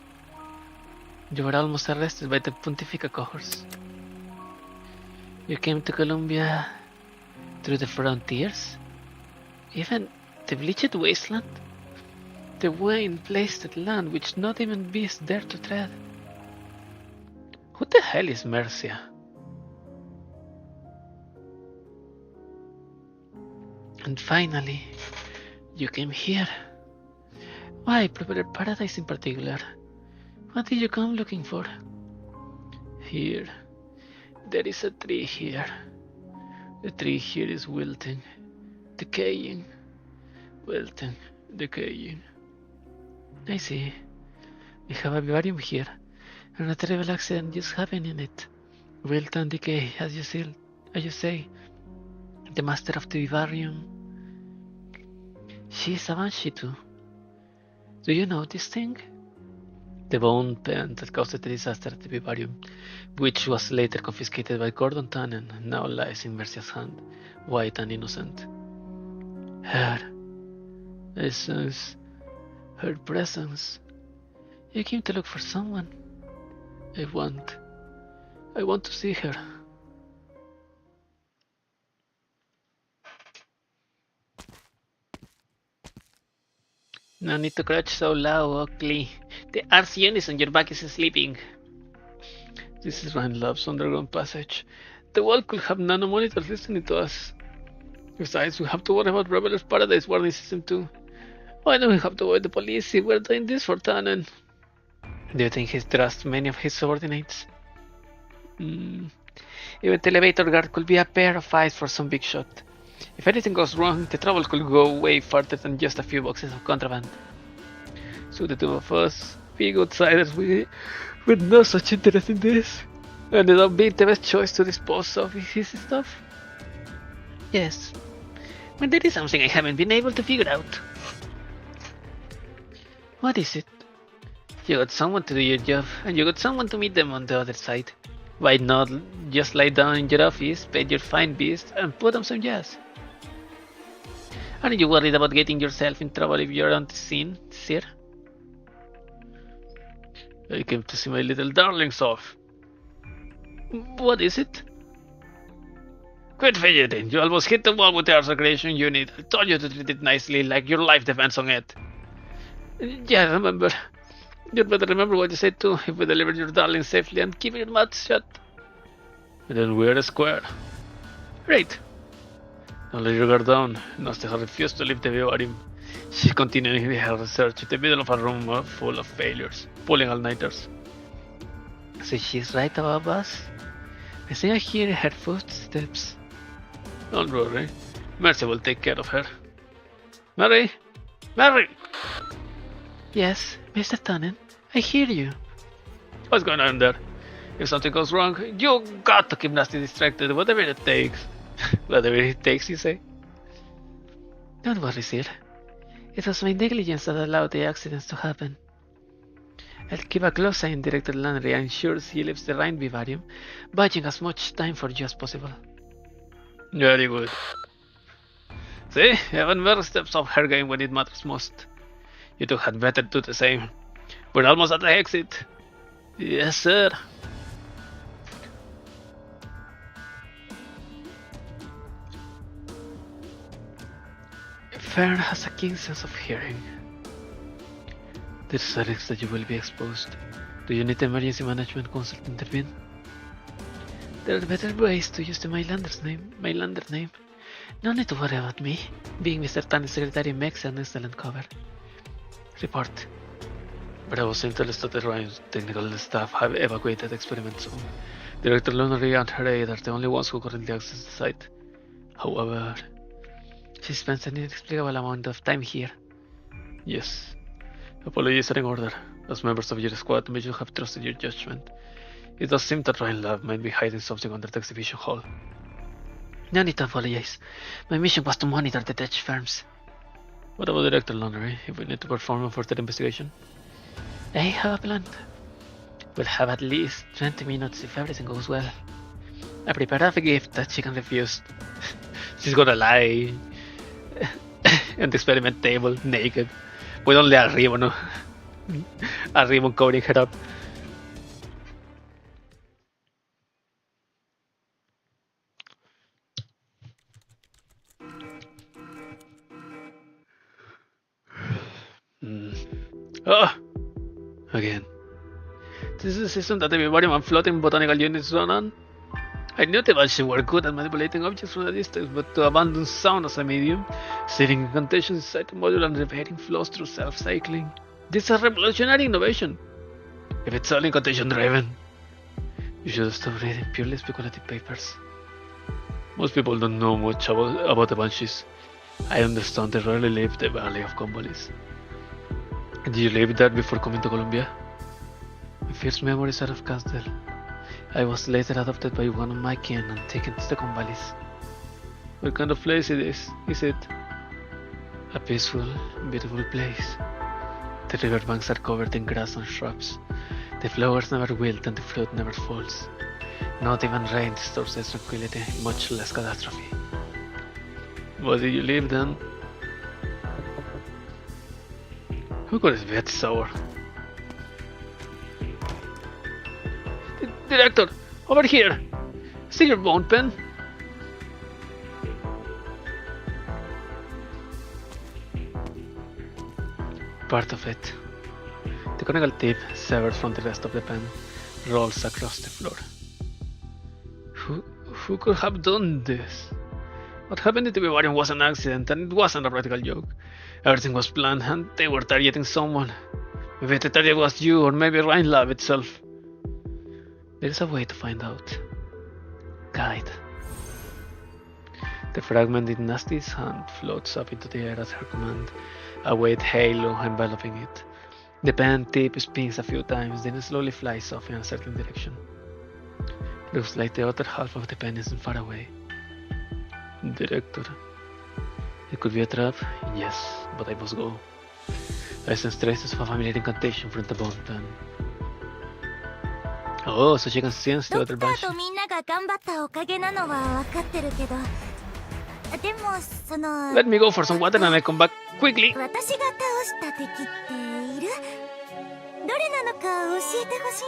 You were almost arrested by the Pontifica cohorts. You came to Columbia through the frontiers? Even the bleached wasteland? The wine-blasted land which not even beasts dare to tread. Who the hell is Mercia? And finally, you came here. Why prepare paradise in particular? What did you come looking for? Here. There is a tree here. The tree here is wilting, decaying. Wilting, decaying. I see. We have a vivarium here, and a terrible accident just happened in it. Wilt and decay, as you say. The master of the vivarium. She is a banshee too. Do you know this thing? The bone pen that caused the disaster at the vivarium, which was later confiscated by Gordon Tannen, now lies in Mercia's hand, white and innocent. Her essence, her presence. You came to look for someone. I want to see her. No need to crouch so low, Oakley. The Ars Unis on your back is sleeping. This is Ryan Lab's underground passage. The wall could have nano monitors listening to us. Besides, we have to worry about Reveler's Paradise warning system too. Why don't we have to avoid the police if we're doing this for Tannen? Do you think he trusts many of his subordinates? Even the elevator guard could be a pair of eyes for some big shot. If anything goes wrong, the trouble could go way farther than just a few boxes of contraband. So the two of us, big outsiders with no such interest in this, ended up being the best choice to dispose of his stuff? Yes. But there is something I haven't been able to figure out. What is it? You got someone to do your job, and you got someone to meet them on the other side. Why not just lie down in your office, pet your fine beast, and put on some jazz? Aren't you worried about getting yourself in trouble if you're on the scene, sir? I came to see my little darlings off. What is it? Quit fidgeting. You almost hit the wall with the Arts Recreation Unit. I told you to treat it nicely, like your life depends on it. Yeah, remember. You'd better remember what you said too, if we deliver your darling safely and keep your mouth shut. And then we're square. Great. Now let your guard down. Nasti has refused to leave the vivarium. She's continuing her research in the middle of a room full of failures, pulling all-nighters. So she's right above us? I think I hear her footsteps. Don't worry. Mercy will take care of her. Mary! Mary! Yes, Mr. Tannen, I hear you. What's going on there? If something goes wrong, you got to keep Nasti distracted, whatever it takes. Whatever it takes, you say? Don't worry, sir. It was my negligence that allowed the accidents to happen. I'll keep a close eye on Director Lunorey and ensure he leaves the Rhine Vivarium, buying as much time for you as possible. Very good. See, even Mary steps off her game when it matters most. You two had better do the same. We're almost at the exit. Yes, sir. Fern has a keen sense of hearing. There's a risk that you will be exposed. Do you need emergency management council to intervene? There are better ways to use the Mylander's name. No need to worry about me. Being Mr. Tannen's secretary makes an excellent cover. Report. Bravo Central Status Ryan's technical staff have evacuated the experiment zone. Director Lunorey and her aide are the only ones who currently access the site. However, she spends an inexplicable amount of time here. Yes. Apologies are in order. As members of your squad, may you have trusted your judgment. It does seem that Ryan Lab might be hiding something under the exhibition hall. No need to apologize. My mission was to monitor the Dutch firms. What about Director Lunorey, if we need to perform a further investigation? I have a plan. We'll have at least 20 minutes if everything goes well. I prepared a gift that she can refuse. She's gonna lie on the experiment table, naked, with only a ribbon, covering her up. Oh! Again. This is the system that the vivarium and floating botanical units run on. I knew the Banshee were good at manipulating objects from a distance, but to abandon sound as a medium, setting incantations inside the module and repairing flows through self-cycling. This is a revolutionary innovation. If it's all incantation driven, you should stop reading purely speculative papers. Most people don't know much about the Banshees. I understand they rarely leave the Valley of Convolis. Did you live there before coming to Colombia? My first memories are of Castle. I was later adopted by one of my kin and taken to the Convallis. What kind of place it is it? A peaceful, beautiful place. The riverbanks are covered in grass and shrubs. The flowers never wilt and the fruit never falls. Not even rain disturbs their tranquility, much less catastrophe. Why did you leave then? Who could it be at this hour? Director, over here! See your bone pen? Part of it. The conical tip, severed from the rest of the pen, rolls across the floor. Who could have done this? What happened to Bavarian was an accident, and it wasn't a practical joke. Everything was planned, and they were targeting someone. Maybe the target was you, or maybe Rhine Lab itself. There is a way to find out. Guide. The fragment in Nasti's hand floats up into the air at her command, a weight halo enveloping it. The pen tip spins a few times, then slowly flies off in a certain direction. Looks like the other half of the pen isn't far away. Director. It could be a trap, yes, but I must go. I sense traces of a familiar incantation from the bone pen. Oh, so she can sense the ド other クター bunch. とみんなが頑張ったおかげなのは分かってるけど、でもその Let me go for some water and I come back quickly. 私が倒した敵っている？どれなのか教えてほしいな。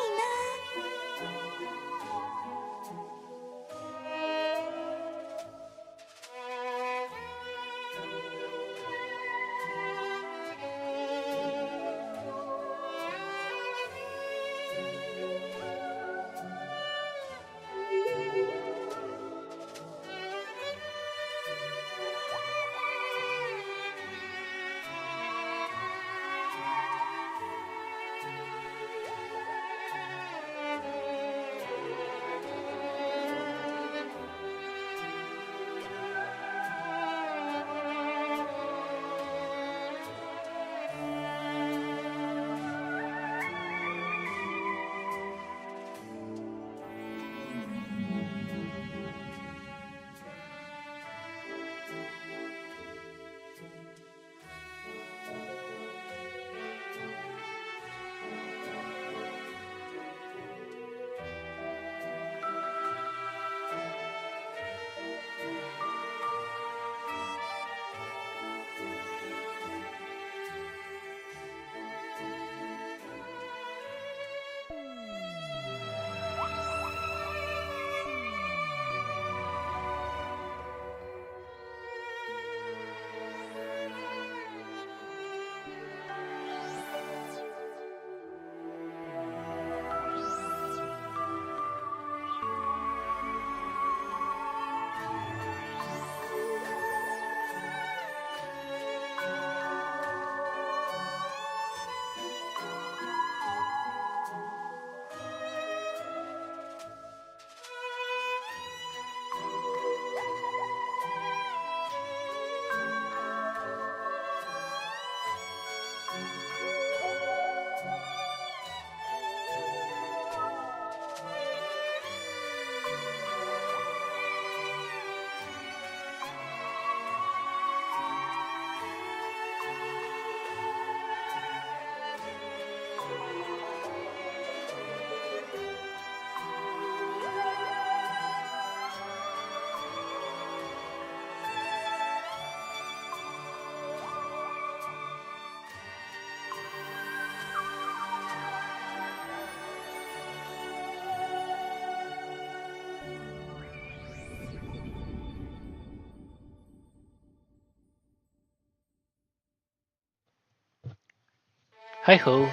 Hi ho.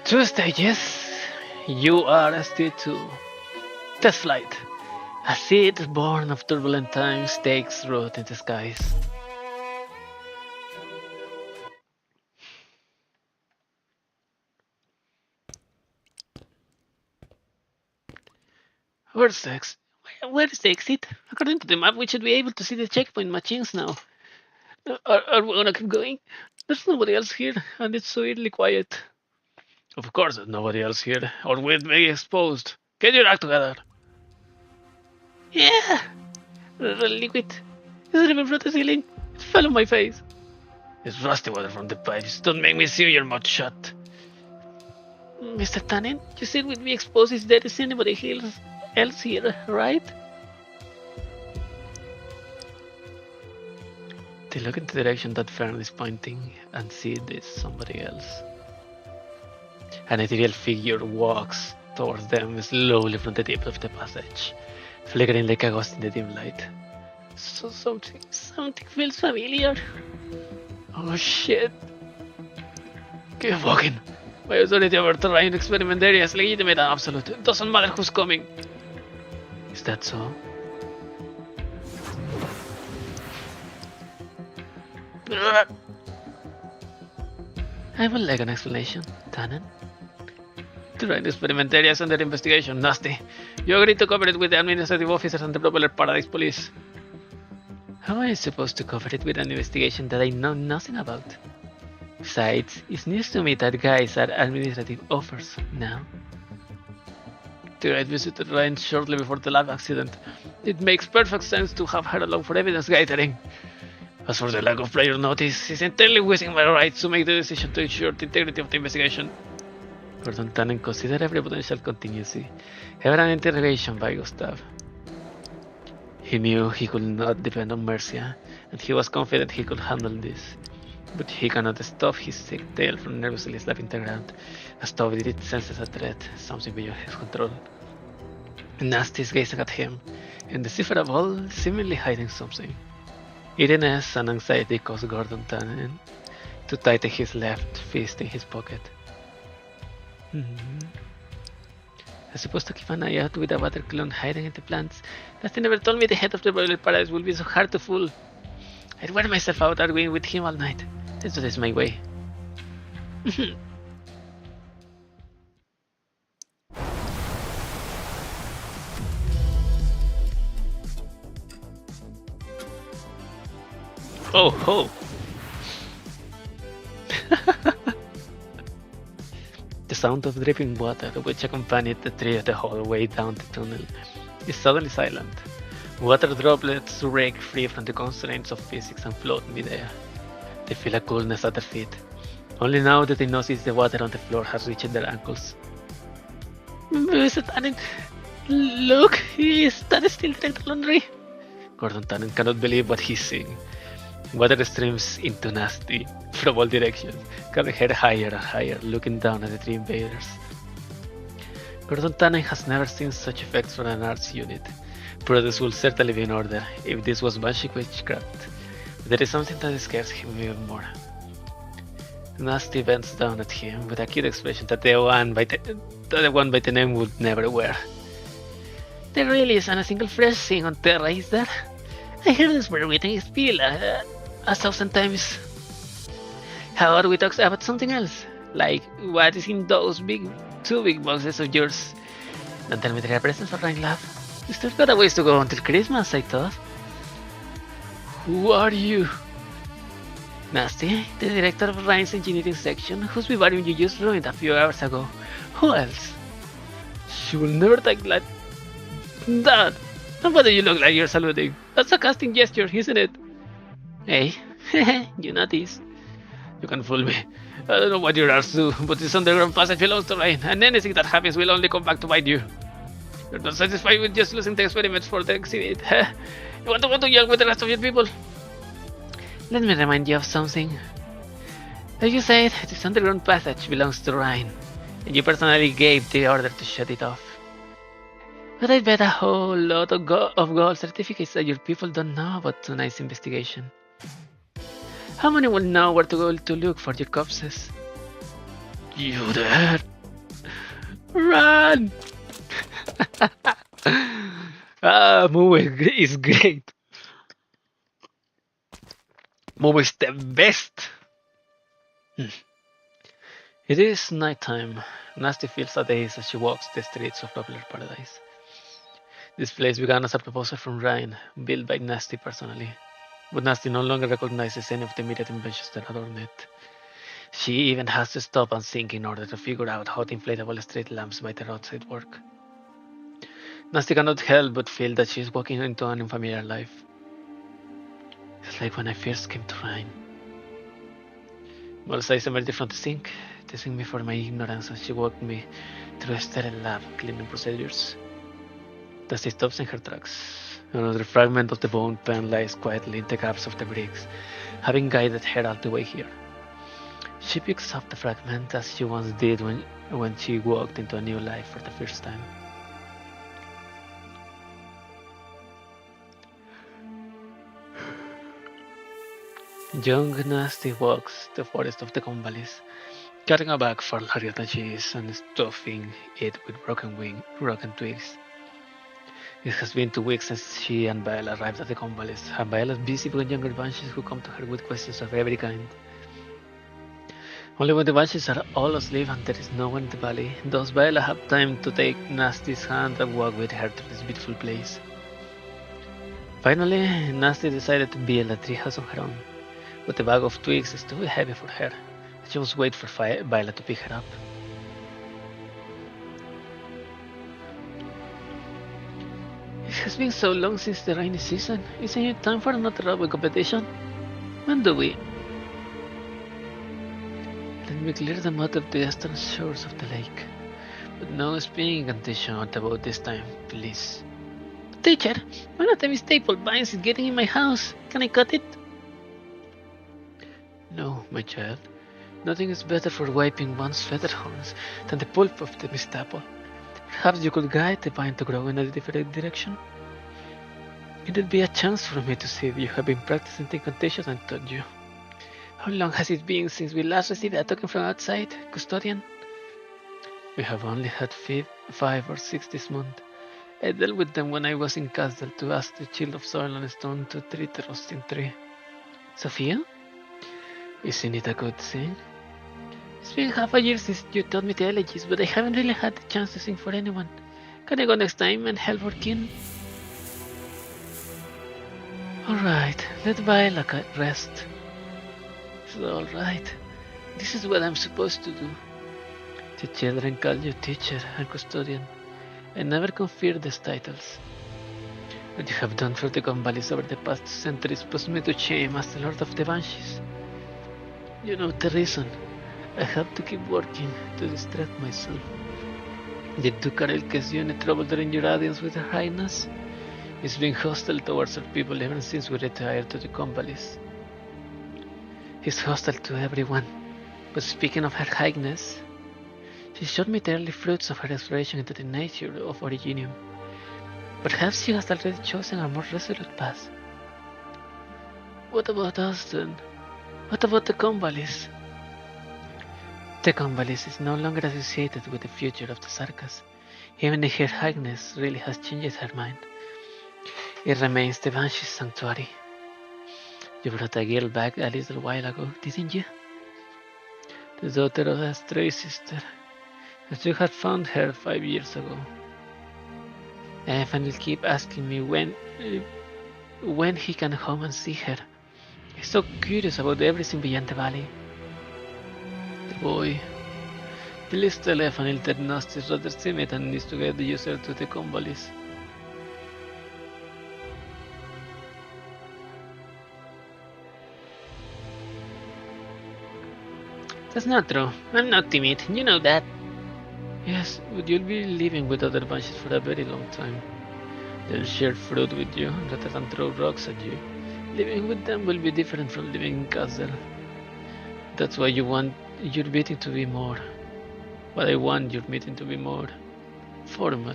2 stages. You are ST2. Test flight. A seed born of turbulent times takes root in the skies. Where is the exit? According to the map, we should be able to see the checkpoint machines now. Are we gonna keep going? There's nobody else here, and it's so eerily quiet. Of course there's nobody else here, or we'd be exposed. Get your act together. Yeah! The liquid is dripping from the ceiling. It fell on my face. It's rusty water from the pipes. Don't make me see your mouth shut. Mr. Tannen, you said we'd be exposed if there is anybody else here, right? They look in the direction that Fern is pointing and see there's somebody else. An ethereal figure walks towards them slowly from the tip of the passage, flickering like a ghost in the dim light. So something feels familiar. Oh shit. Keep walking. My authority over terrain experiment area is legitimate and absolute. It doesn't matter who's coming. Is that so? I would like an explanation, Tannen. Terrain experiment area is under investigation, Nasti. You agreed to cover it with the administrative officers and the propeller Paradise Police. How am I supposed to cover it with an investigation that I know nothing about? Besides, it's news to me that guys are administrative offers now. Terrain visited Ryan shortly before the lab accident. It makes perfect sense to have her along for evidence gathering. As for the lack of prior notice, it's entirely within my rights to make the decision to ensure the integrity of the investigation. Gordon Tannen considered every potential contingency, ever an interrogation by Gustav. He knew he could not depend on Mercia, and he was confident he could handle this. But he cannot stop his sick tail from nervously slapping the ground, as though it senses a threat, something beyond his control. Nasti is gazing at him, indecipherable, seemingly hiding something. Eeriness and anxiety caused Gordon Tannen to tighten his left fist in his pocket. I'm supposed to keep an eye out with a water clone hiding in the plants. Nasti never told me the head of the Royal Paradise would be so hard to fool. I'd wear myself out arguing with him all night. Let's do this my way. Oh ho! The sound of dripping water, which accompanied the tree the whole way down the tunnel, is suddenly silent. Water droplets break free from the constraints of physics and float mid-air. They feel a coolness at their feet. Only now that they notice the water on the floor has reached their ankles. Mr. Tannen, look, is that still Director Lunorey? Gordon Tannen cannot believe what he's seeing. Water streams into Nasti from all directions, carrying her higher and higher, looking down at the three invaders. Gordon Tannen has never seen such effects from an arts unit. Produce will certainly be in order if this was magic witchcraft. But there is something that scares him even more. Nasti bends down at him with a cute expression that the one by the name would never wear. There really isn't a single fresh thing on Terra, is there? I heard this word written in Spiel 1,000 times. How about we talk about something else? Like, what is in those two big boxes of yours? Don't tell me there are presents for Ryan Lab. You still got a ways to go until Christmas, I thought. Who are you? Nasti, the director of Ryan's engineering section, whose vivarium you just ruined a few hours ago. Who else? She will never take like that. And why do you look like you're saluting? That's a casting gesture, isn't it? Hey, you notice. You can fool me. I don't know what your arts do, but this underground passage belongs to Ryan, and anything that happens will only come back to bite you. You're not satisfied with just losing the experiments for the exhibit, huh? You want to go to jail with the rest of your people? Let me remind you of something. As you said, this underground passage belongs to Ryan, and you personally gave the order to shut it off. But I bet a whole lot of gold certificates that your people don't know about tonight's investigation. How many will know where to go to look for your corpses? You there! Run! Momo is great. Momo is the best. It is nighttime. Nasti feels at ease as she walks the streets of Popular Paradise. This place began as a proposal from Ryan, built by Nasti personally, but Nasti no longer recognizes any of the immediate inventions that adorn it. She even has to stop and think in order to figure out how the inflatable street lamps by the roadside work. Nasti cannot help but feel that she is walking into an unfamiliar life. It's like when I first came to Ryan. Mother's eyes emerged from the sink, teasing me for my ignorance as she walked me through a sterile lab cleaning procedures. Dusty stops in her tracks. Another fragment of the bone pen lies quietly in the gaps of the bricks, having guided her all the way here. She picks up the fragment as she once did when she walked into a new life for the first time. Young Nasti walks the forest of the Convalis, carrying a bag far larger than she is and stuffing it with broken twigs. It has been 2 weeks since she and Bael arrived at the Convalis, and Bael is busy with younger banshees who come to her with questions of every kind. Only when the banshees are all asleep and there is no one in the valley, does Bael have time to take Nasti's hand and walk with her through this beautiful place. Finally, Nasti decided to build a treehouse on her own, but the bag of twigs is too heavy for her. She must wait for Bael to pick her up. It has been so long since the rainy season. Isn't it time for another rugby competition? When do we? Let me clear the mud of the eastern shores of the lake. But no spinning incantation on the boat this time, please. Teacher, one of the staple vines is getting in my house. Can I cut it? No, my child. Nothing is better for wiping one's feather horns than the pulp of the mist apple. Perhaps you could guide the vine to grow in a different direction? It would be a chance for me to see if you have been practicing the incantations I taught you. How long has it been since we last received a token from outside, custodian? We have only had 5 or 6 this month. I dealt with them when I was in Castle to ask the Child of Soil and Stone to treat the roasting tree. Sophia? Isn't it a good thing? It's been half a year since you taught me the elegies, but I haven't really had the chance to sing for anyone. Can I go next time and help Orkin? Alright, let Bael rest. It's alright. This is what I'm supposed to do. The children call you teacher and custodian. I never conferred these titles. What you have done for the Convalis over the past centuries puts me to shame as the Lord of the Banshees. You know the reason. I have to keep working to distract myself. Did Dukarel cause you any trouble during your audience with Her Highness? He's been hostile towards our people ever since we retired to the Convalis. He's hostile to everyone. But speaking of Her Highness, she showed me the early fruits of her exploration into the nature of Originium. Perhaps she has already chosen a more resolute path. What about us then? What about the Convalis? The Convalis is no longer associated with the future of the Sarkas, even if Her Highness really has changed her mind. It remains the Banshee's sanctuary. You brought a girl back a little while ago, didn't you? The daughter of a stray sister, as you had found her 5 years ago. Evan will keep asking me when he can come and see her. He's so curious about everything beyond the valley. The boy. Please tell Evan that Nasti is rather timid and needs to get the user to the Convalis. That's not true. I'm not timid, you know that. Yes, but you'll be living with other banshees for a very long time. They'll share food with you rather than throw rocks at you. Living with them will be different from living in Castle. That's why you want your meeting to be more. But I want your meeting to be more formal.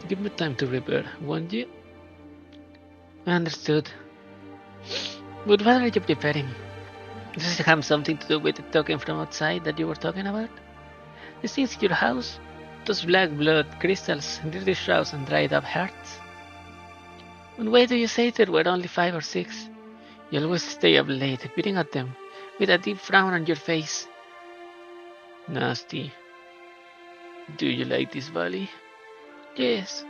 Give me time to prepare, won't you? Understood. But what are you preparing? Does it have something to do with the token from outside that you were talking about? The things in your house? Those black blood crystals, dirty shrouds and dried up hearts? And why do you say there were only 5 or 6? You always stay up late, beating at them, with a deep frown on your face. Nasti. Do you like this valley? Yes.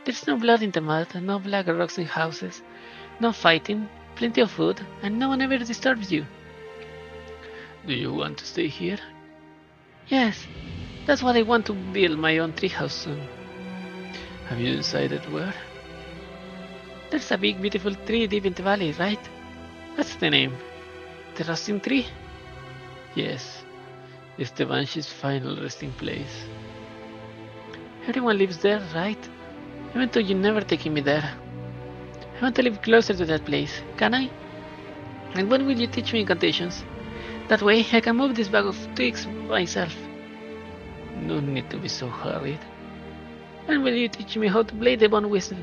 There's no blood in the mud, no black rocks in houses, no fighting, plenty of food, and no one ever disturbs you. Do you want to stay here? Yes, that's what I want to build my own treehouse soon. Have you decided where? There's a big beautiful tree deep in the valley, right? What's the name? The Roosting tree? Yes, it's the Banshee's final resting place. Everyone lives there, right? Even though you never taking me there. I want to live closer to that place, can I? And when will you teach me incantations? That way I can move this bag of twigs myself. No need to be so hurried. When will you teach me how to play the bone whistle?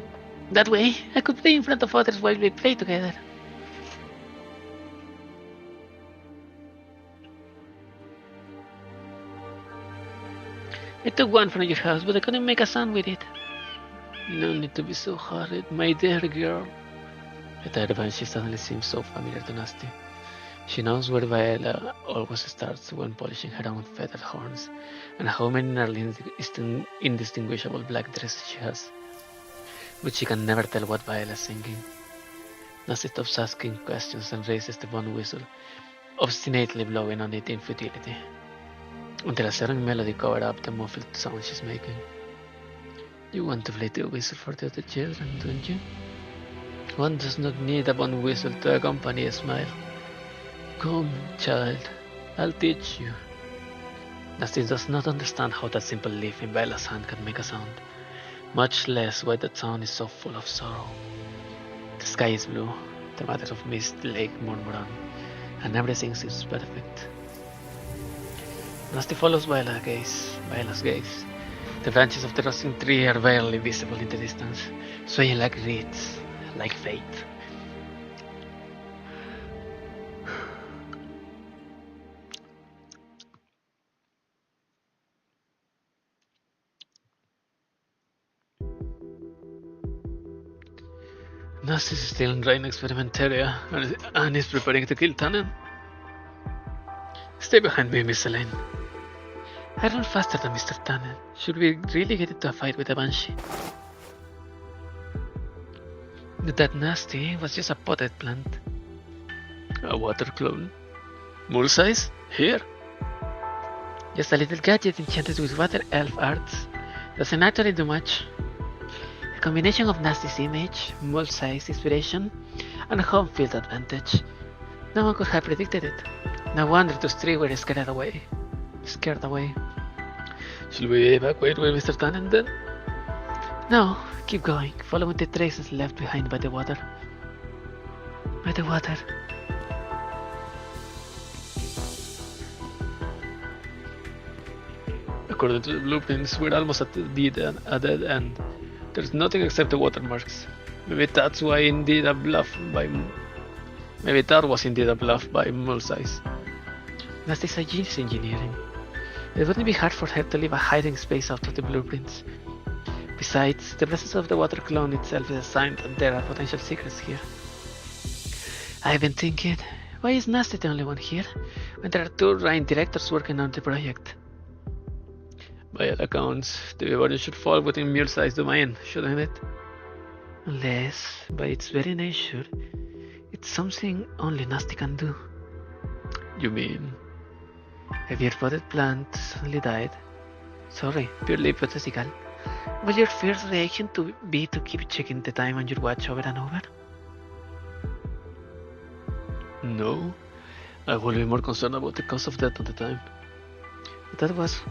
That way I could play in front of others while we play together. I took one from your house, but I couldn't make a sound with it. No need to be so hurried, my dear girl. The tired Banshee suddenly seems so familiar to Nasti. She knows where Viola always starts when polishing her own feathered horns, and how many nearly indistinguishable black dresses she has. But she can never tell what Viola is singing. Nasti stops asking questions and raises the bone whistle, obstinately blowing on it in futility, until a certain melody covers up the muffled sound she's making. You want to play the whistle for the other children, don't you? One does not need a bone whistle to accompany a smile. Come, child, I'll teach you. Nasti does not understand how that simple leaf in Bella's hand can make a sound, much less why that sound is so full of sorrow. The sky is blue, the matter of mist lake murmuring, and everything seems perfect. Nasti follows Bella's gaze. The branches of the roasting tree are barely visible in the distance, swaying like reeds, like fate. Nasti is still in Rain Experimenteria and is preparing to kill Tannen. Stay behind me, Miss Elaine. I run faster than Mr. Tannen. Should we really get into a fight with a Banshee? That Nasti was just a potted plant. A water clone? More size? Here? Just a little gadget enchanted with water elf arts. Doesn't actually do much. A combination of Nasti's image, mold size inspiration, and home field advantage. No one could have predicted it. No wonder those three were scared away. Should we evacuate with Mr. Tannen then? No, keep going, following the traces left behind by the water. According to the blueprints, we're almost at a dead end. There's nothing except the watermarks. Maybe that was indeed a bluff by Mulsize. Nasti's a genius engineering. It wouldn't be hard for her to leave a hiding space out of the blueprints. Besides, the presence of the water clone itself is a sign that there are potential secrets here. I've been thinking, why is Nasti the only one here, when there are two Rhine directors working on the project? By all accounts, the Vivarium should fall within Mulesize's domain, shouldn't it? Unless, by its very nature, it's something only Nasti can do. You mean? If your potted plant suddenly died, sorry, purely hypothetical, will your first reaction be to keep checking the time on your watch over and over? No, I will be more concerned about the cause of death at the time. That was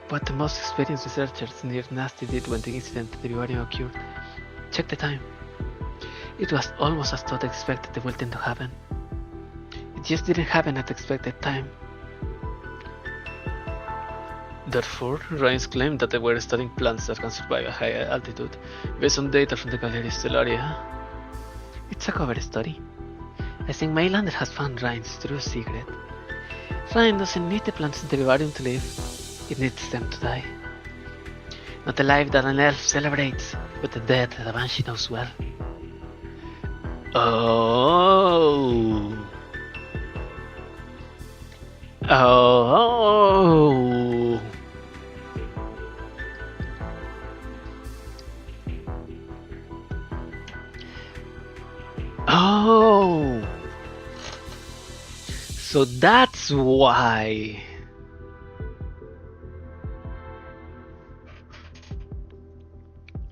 what the most experienced researchers near Nasti did when the incident at the Vivarium occurred. Check the time. It was almost as though they expected the wilting to happen. It just didn't happen at the expected time. Therefore, Rhines claimed that they were studying plants that can survive a high altitude, based on data from the Gallery Stellaria. It's a cover story. I think Maylander has found Rhines' true secret. Rhine doesn't need the plants in the Vivarium to live, it needs them to die. Not the life that an elf celebrates, but the death that a Banshee knows well. Oh! So that's why.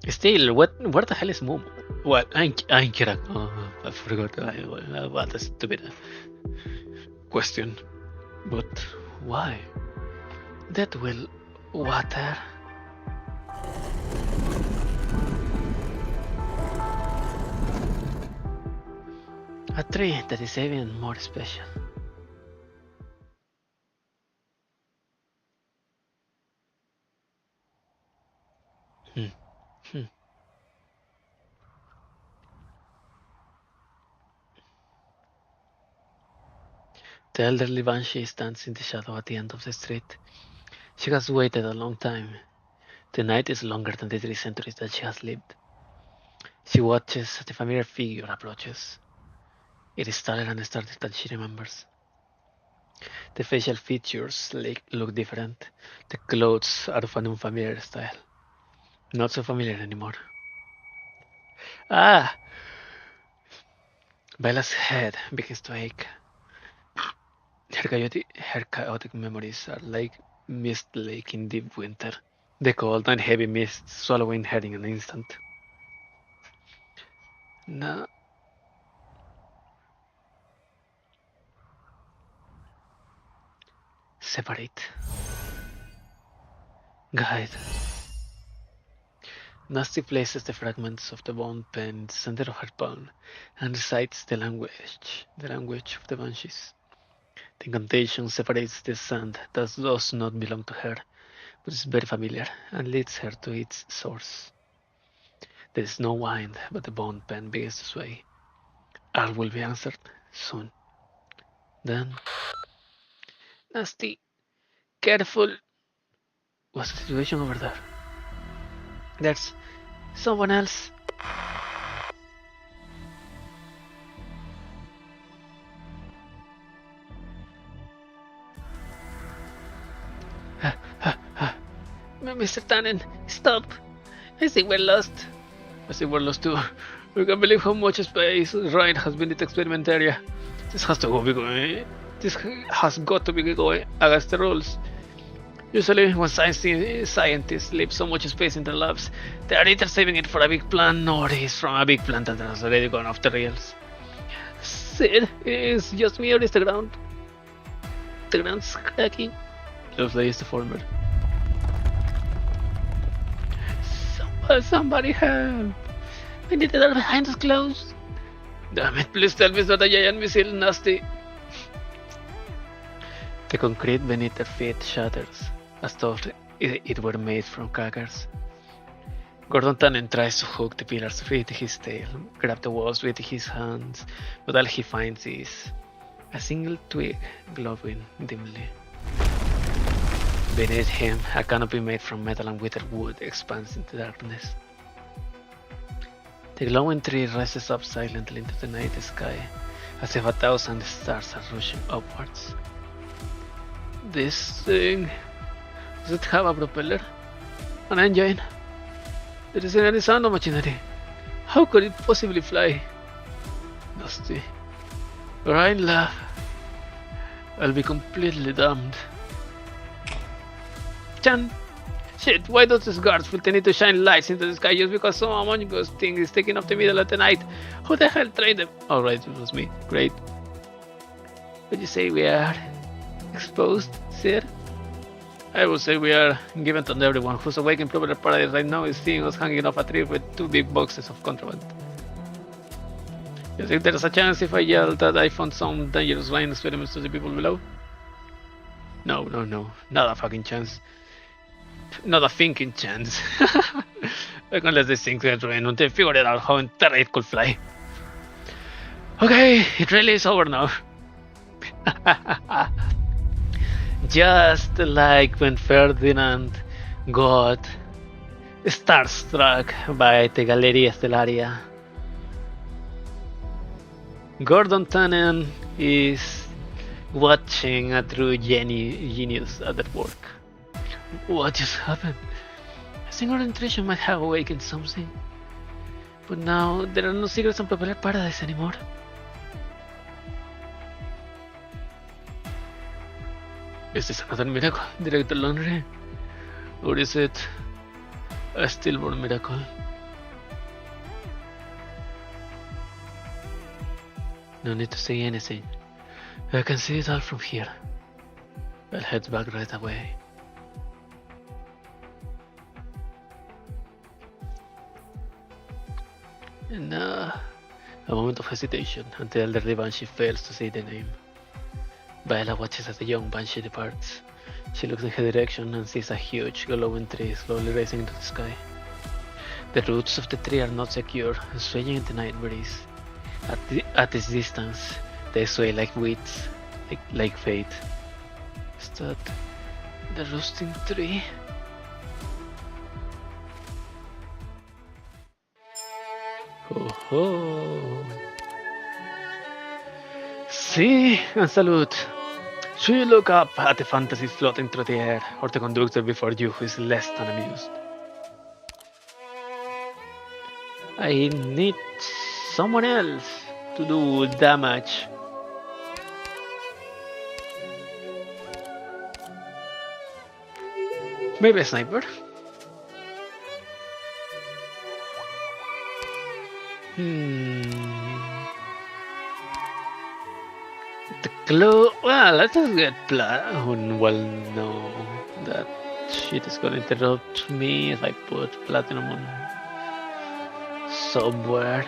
Still, where the hell is Momo? What? I'm kidding. Oh, I forgot. What a stupid question. But why? That will water. A tree that is even more special. The elderly banshee stands in the shadow at the end of the street. She has waited a long time. The night is longer than the 3 centuries that she has lived. She watches as the familiar figure approaches. It is taller and sturdier than she remembers. The facial features look different. The clothes are of an unfamiliar style. Not so familiar anymore. Ah! Bella's head begins to ache. Her chaotic memories are like mist lake in deep winter. The cold and heavy mist swallowing her in an instant. Now, separate. Guide. Nasti places the fragments of the bone pen in the center of her palm and recites the language of the banshees. The incantation separates the sand that does not belong to her, but is very familiar, and leads her to its source. There is no wind, but the bone pen begins to sway. All will be answered soon. Then, Nasti, careful. What's the situation over there? There's someone else. Mr. Tannen, stop. I think we're lost. I think we're lost too. We can't believe how much space Ryan has been in the experiment area. This has to be going. This has got to be going against the rules. Usually, when scientists leave so much space in their labs, they are either saving it for a big plan or it's from a big plan that has already gone off the rails. Sir, is just me or is the ground? The ground's cracking. Looks like it's the former. Somebody help! We need the door behind us closed. Damn it, please tell me it's not a giant missile, Nasti. The concrete beneath their feet shatters, as though it were made from crackers. Gordon Tannen tries to hook the pillars with his tail, grab the walls with his hands, but all he finds is a single twig glowing dimly. Beneath him, a canopy made from metal and withered wood expands into darkness. The glowing tree rises up silently into the night sky, as if 1,000 stars are rushing upwards. This thing... does it have a propeller? An engine? There isn't any sound of machinery. How could it possibly fly? Nasti. Ryan laugh. I'll be completely damned. Chan! Shit, why does this guards feel the need to shine lights into the sky just because some among us thing is taking off the middle of the night? Who the hell trained them? Alright, it was me. Great. Would you say we are exposed, sir? I would say we are given to everyone who's awake in proper paradise right now is seeing us hanging off a tree with 2 big boxes of contraband. You think there's a chance if I yell that I found some dangerous line experiments to the people below? No, not a fucking chance. Not a thinking chance. Like unless they think they're trying to figure it out how entire it could fly. Okay, it really is over now. Just like when Ferdinand got starstruck by the Galleria Stellaria. Gordon Tannen is watching a true genius at that work. What just happened? I think our intuition might have awakened something. But now there are no secrets on Propeller Paradise anymore. Is this another miracle, Director Lunorey? Or is it a stillborn miracle? No need to say anything. I can see it all from here. I'll head back right away. And a moment of hesitation until the elderly Banshee fails to say the name. Viola watches as the young Banshee departs. She looks in her direction and sees a huge glowing tree slowly rising into the sky. The roots of the tree are not secure, swaying in the night breeze. At this distance, they sway like weeds, like fate. Is that the roosting tree? Ho ho! See and salute. Should you look up at the fantasies floating through the air, or the conductor before you who is less than amused? I need someone else to do damage. Maybe a sniper? The clue. Well, let us get Platinum. Well, no. That shit is gonna interrupt me if I put Platinum on somewhere.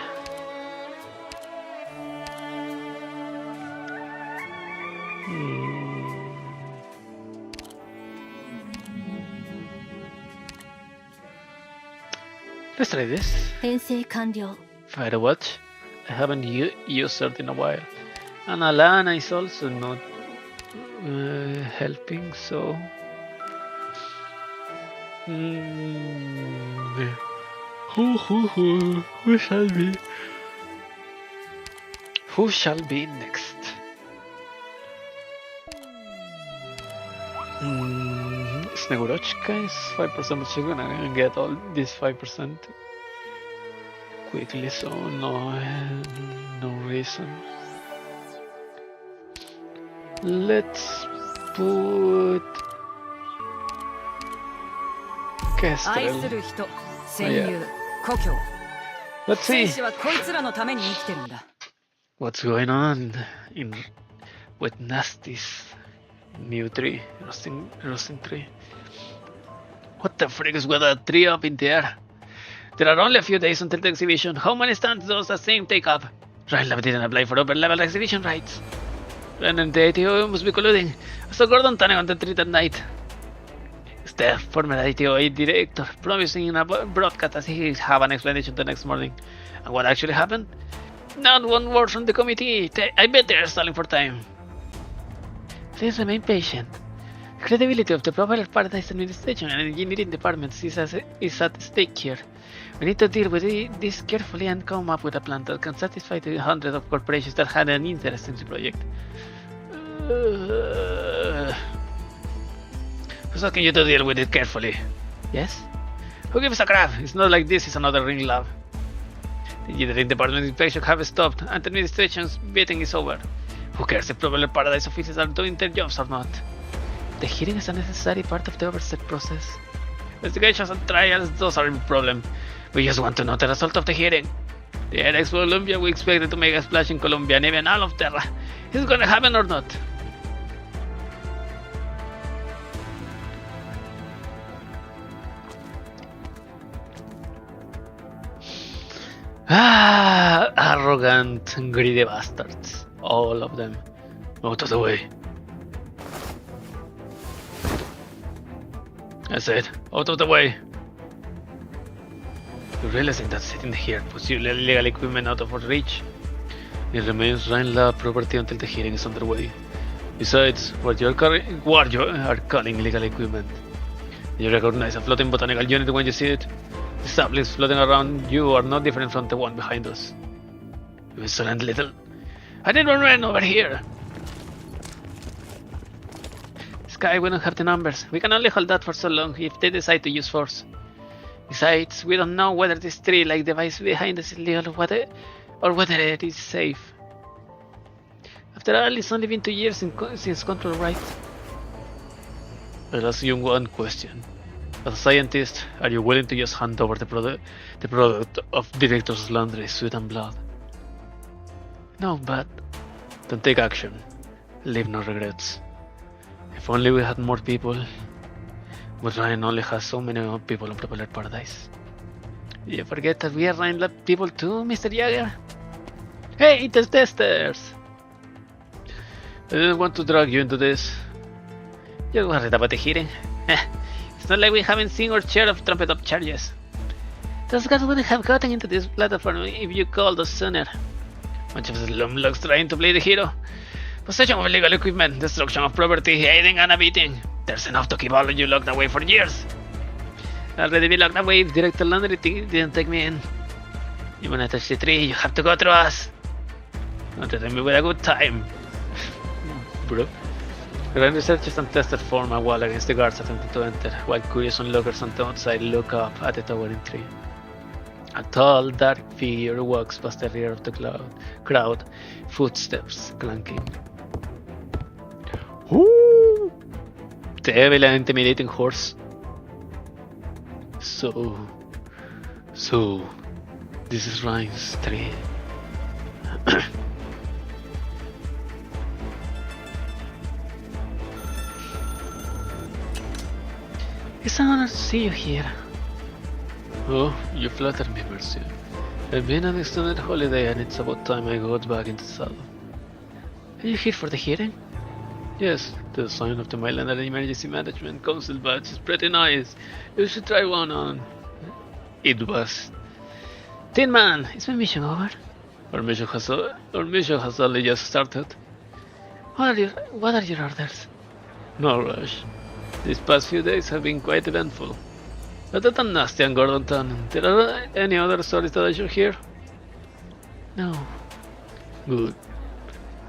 Let's try this. 編成完了。 Firewatch. I haven't used it in a while. And Alana is also not helping, so... Who shall be? Who shall be next? Snegorochka is 5%, but she's gonna get all this 5% quickly, so no reason. Let's put 愛す Kestrel. る人、戦友、故郷。 Let's 戦 see 士はこいつらのために生きてるんだ。 what's going on with Nasti's new tree, roosting tree. What the frick is with that tree up in there? There are only a few days until the exhibition. How many stands does the same take up? Rylab didn't apply for upper level exhibition rights. Ren and the ATO must be colluding. I saw Gordon turning on the tree that night. Steph, former ITO director, promising in a broadcast that he have an explanation the next morning. And what actually happened? Not one word from the committee. I bet they're stalling for time. Please remain patient. The credibility of the proper Paradise Administration and Engineering departments is at stake here. We need to deal with this carefully and come up with a plan that can satisfy the hundreds of corporations that had an interest in the project. Who's asking you to deal with it carefully? Yes? Who gives a crap? It's not like this is another ring lab. The engineering department inspection have stopped and the administration's meeting is over. Who cares if Propeller Paradise officers are doing their jobs or not? The hearing is a necessary part of the oversight process. Investigations and trials, those are a problem. We just want to know the result of the hearing. The Air Colombia, we expected to make a splash in Colombia and even all of Terra. Is it gonna happen or not? Arrogant, greedy bastards. All of them. Out of the way. I said, out of the way. You realizing that sitting here puts your illegal equipment out of our reach? It remains Rhine Lab property until the hearing is underway. Besides, what you are calling illegal equipment. You recognize a floating botanical unit when you see it? The saplings floating around you are not different from the one behind us. You insolent little... I didn't run over here! Sky, we don't have the numbers. We can only hold that for so long if they decide to use force. Besides, we don't know whether this tree-like device behind us is legal or whether it is safe. After all, it's only been 2 years since control, right? I'll ask you one question. As a scientist, are you willing to just hand over the product of Director's Laundry, sweat and blood? No, but don't take action. Leave no regrets. If only we had more people. But Ryan only has so many people on Propeller Paradise. You forget that we are Ryan Lab people too, Mr. Jagger? Hey, the testers! I didn't want to drag you into this. Just worried about the hearing. It's not like we haven't seen our share of trumpet up charges. Those guys wouldn't have gotten into this platform if you called us sooner. Bunch of slumlocks trying to play the hero. Possession of illegal equipment, destruction of property, aiding and abetting. There's enough to keep all of you locked away for years. Already be locked away if Director Laundry didn't take me in. You wanna touch the tree, you have to go through us. Not to me with a good time. Bro. Grand researchers and testers form a wall against the guards attempting to enter, while curious onlookers on the outside look up at the towering tree. A tall, dark figure walks past the rear of the crowd, footsteps clanking. Ooh! The evil and intimidating horse. So, this is Ryan's tree. It's an honor to see you here. Oh, you flatter me, Mercy. I've been on an extended holiday and it's about time I got back into the saddle. Are you here for the hearing? Yes, the sign of the Mainland Emergency Management Council badge is pretty nice. You should try one on. It was. Tin Man, is my mission over? Our mission has only just started. What are your orders? No rush. These past few days have been quite eventful. Other than Nasti and Gordonton, there are any other stories that I should hear? No. Good.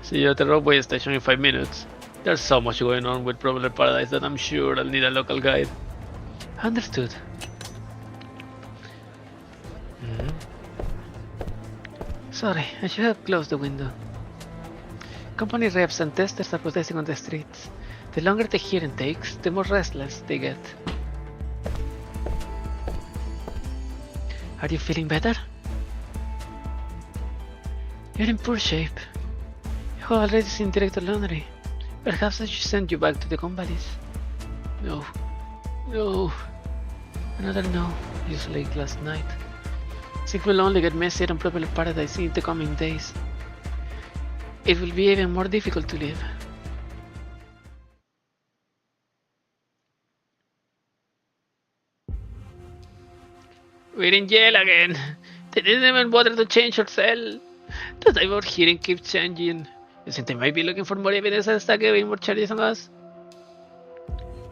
See you at the roadway station in 5 minutes. There's so much going on with Propeller Paradise that I'm sure I'll need a local guide. Understood. Sorry, I should have closed the window. Company reps and testers are protesting on the streets. The longer the hearing takes, the more restless they get. Are you feeling better? You're in poor shape. You have already seen Director Lunorey. Perhaps I should send you back to the companies. No. Another no, just like last night. Things will only get messier on Propeller Paradise in the coming days. It will be even more difficult to live. We're in jail again. They didn't even bother to change our cell. The type of hearing keeps changing. You think they might be looking for more evidence and start giving more charges on us?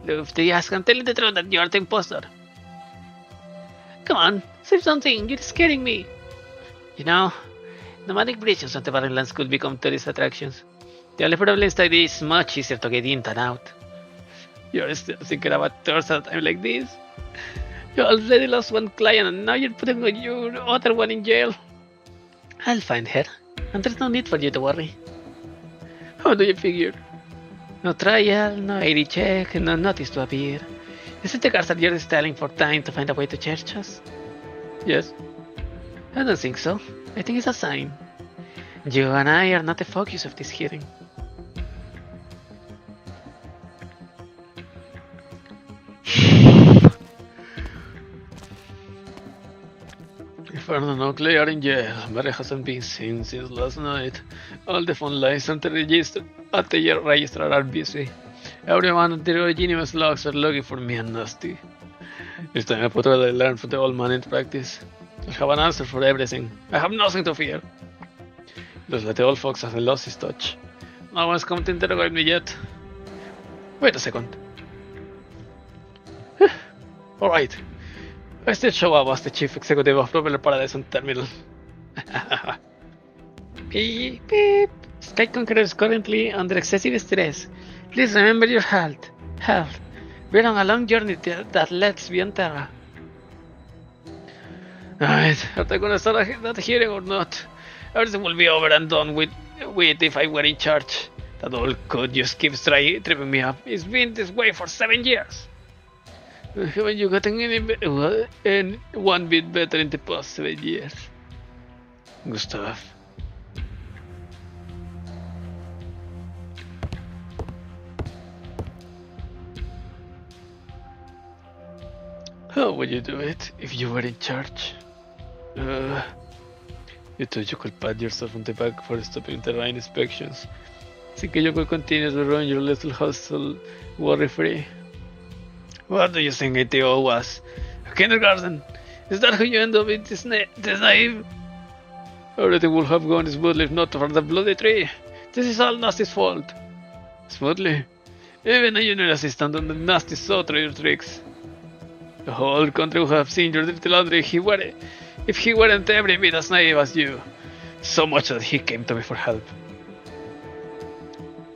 Look, if they ask, I'm telling the truth that you are the imposter. Come on, say something, you're scaring me. You know, nomadic bridges on the barren lands could become tourist attractions. The only problem is that it's much easier to get in than out. You're still thinking about tours at a time like this? You already lost one client and now you're putting your other one in jail. I'll find her, and there's no need for you to worry. How do you figure? No trial, no ID check, no notice to appear. Is it the guards that you're styling for time to find a way to charge us? Yes. I don't think so. I think it's a sign. You and I are not the focus of this hearing. Fernand and Oakley are in jail. Mary hasn't been seen since last night. All the phone lines at the registrar are busy. Everyone at the Originius logs are looking for me and Nasti. It's time I put what I learned from the old man into practice. I'll have an answer for everything. I have nothing to fear. Looks like the old fox has lost his touch. No one's come to interrogate me yet. Wait a second. Alright. I still show up as the chief executive of Propeller Paradise on Terminal. Beep, beep. Sky Conqueror is currently under excessive stress. Please remember your health. We're on a long journey that leads beyond Terra. Alright, are they gonna start that hearing or not? Everything will be over and done with if I were in charge. That old code just keeps tripping me up. It's been this way for 7 years. Haven't you gotten any one bit better in the past 7 years? Gustav. How would you do it if you were in charge? You thought you could pat yourself on the back for stopping terrain inspections. Think you could continue to run your little hostel worry-free? What do you think ATO was? A kindergarten? Is that how you end up in this naive? Everything would have gone smoothly if not for the bloody tree. This is all Nasti's fault. Smoothly? Even a junior assistant on the Nasti saw through your tricks. The whole country would have seen your dirty laundry if he weren't every bit as naive as you. So much that he came to me for help.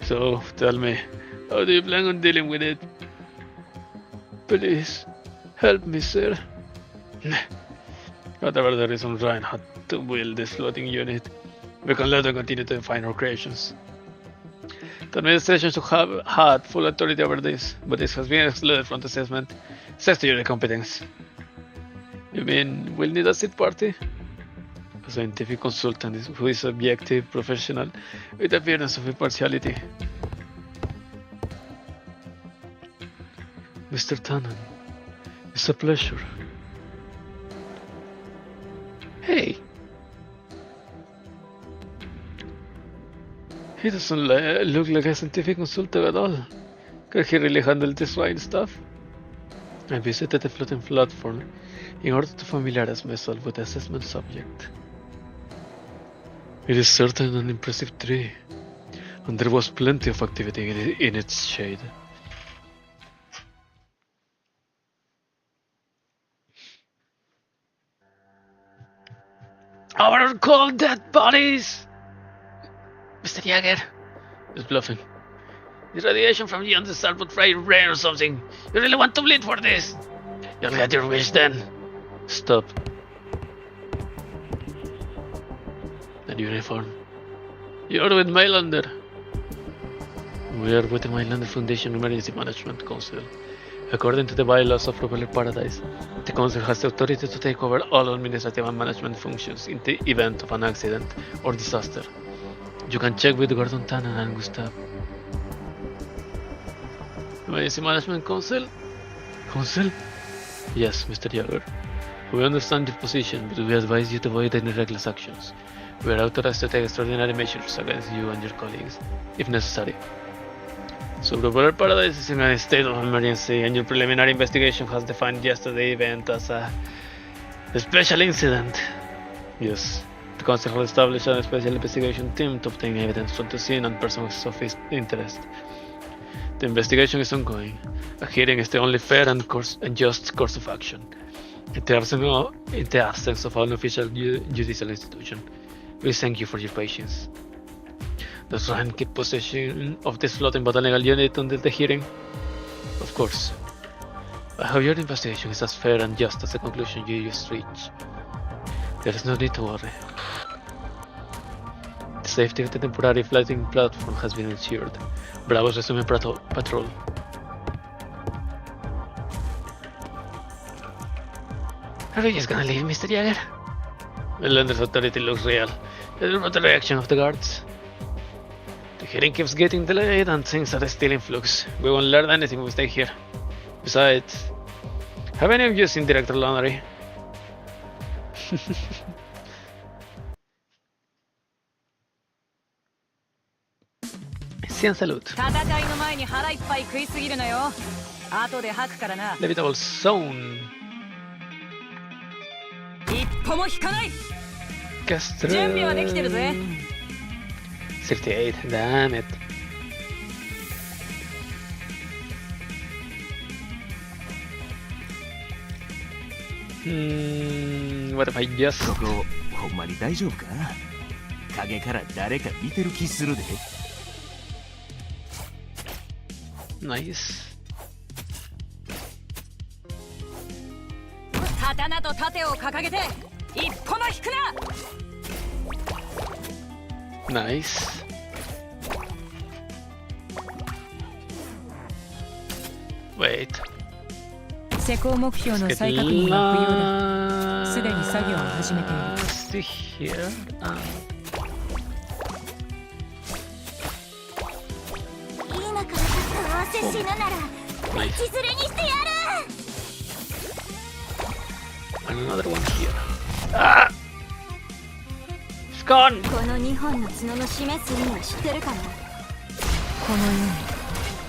So, tell me, how do you plan on dealing with it? Please, help me, sir. Whatever the reason Ryan had to build this floating unit, we can let them continue to define our creations. The administration should have had full authority over this, but this has been excluded from the assessment. Says to your competence. You mean we'll need a seat party? A scientific consultant who is objective, professional, with appearance of impartiality. Mr. Tannen, it's a pleasure. Hey! He doesn't look like a scientific consultant at all. Can he really handle this fine stuff? I visited the floating platform in order to familiarize myself with the assessment subject. It is certainly an impressive tree, and there was plenty of activity in its shade. Our cold dead bodies! Mr. Jäger is bluffing. The radiation from the underside would fry your brain or something. You really want to bleed for this? You'll get your wish then. Stop. That uniform. You're with Mylander. We are with the Mylander Foundation Emergency Management Council. According to the bylaws of Propeller Paradise, the Council has the authority to take over all administrative and management functions in the event of an accident or disaster. You can check with Gordon Tannen and Gustav. Emergency Management Council? Council? Yes, Mr. Jäger. We understand your position, but we advise you to avoid any reckless actions. We are authorized to take extraordinary measures against you and your colleagues, if necessary. So Propeller Paradise is in a state of emergency, and your preliminary investigation has defined yesterday's event as a special incident. Yes. The Council has established a special investigation team to obtain evidence from the scene and persons of interest. The investigation is ongoing. A hearing is the only fair and just course of action. In the absence of an official judicial institution, we thank you for your patience. Does Ryan keep possession of this floating botanical unit until the hearing? Of course. I hope your investigation is as fair and just as the conclusion you just reached. There is no need to worry. The safety of the temporary floating platform has been ensured. Bravo's resuming patrol. Are you just gonna leave, Mr. Jäger? The Lander's authority looks real. Let's about the reaction of the guards. The hearing keeps getting delayed and things are still in flux. We won't learn anything if we stay here. Besides, have any of you seen Director Lunorey? Cien salud. Levitable zone. Castro. 38, damn it. What if I just... ここ、ほんまに大丈夫か？影から誰か見てる気するで。Nice. 刀と盾を掲げて一歩も引くな。 Nice. Wait. 施工目標の再確認は不要だ。すでに作業を始めている。See here. 今からどうせ死ぬなら道連れにしてやる。And another one here. Ah! It's gone! この2本の角の示す意味は知ってるかな。この世に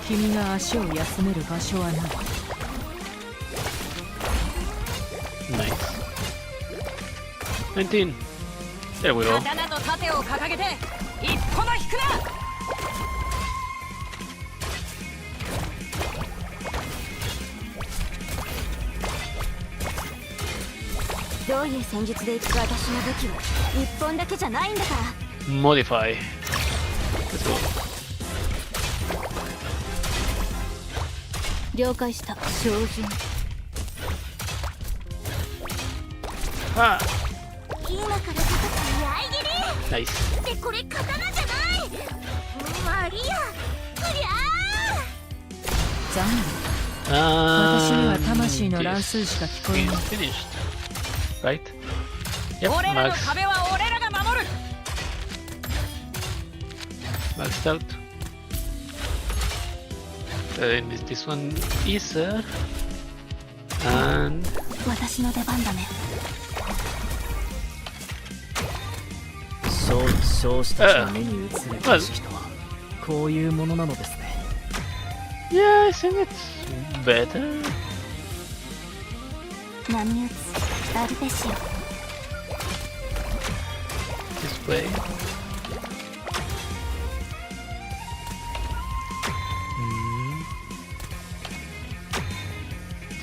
君が足を休める場所はない。 Nice. 19. There we go. 刀と盾を掲げて一歩も引くな。どういう戦術でいくか。私の武器は1本だけじゃないんだから。 Modify. Let's go. 了解した。照準。 Ah! 今から叩く居合切り。 Nice. でこれ刀じゃない。マリア。うりゃ残念。私には魂の乱数しか聞こえない。 Finished. Right? Yep, 俺らの max. 壁は俺らが守る。 Maxed out. And this one is and 私の出番だね。少子たちの目に映る景色とはこういうものなのですね。 yeah, I think it's better. 波打つアルペシオ。 This way.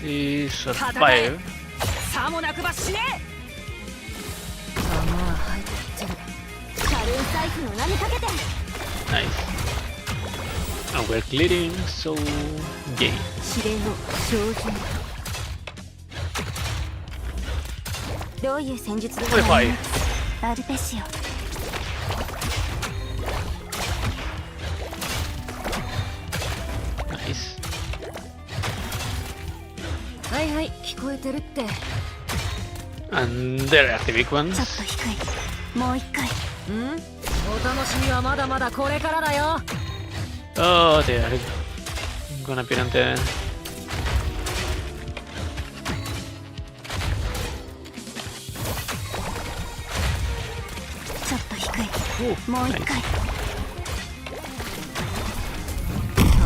This a fire. さもなくば死ね。弾は入ってる。カルーン財布の名にかけて。 Nice. And we're clearing, so gay. 指令を照準。どういう戦術で Modify. アルペシオ。 Nice. はいはい、聞こえてるって。 And there are the big ちょっ ones. と低い。もう一回。お楽しみはまだまだこれからだよ。 Oh, they are gonna be on the. ちょっと低い。もう一回。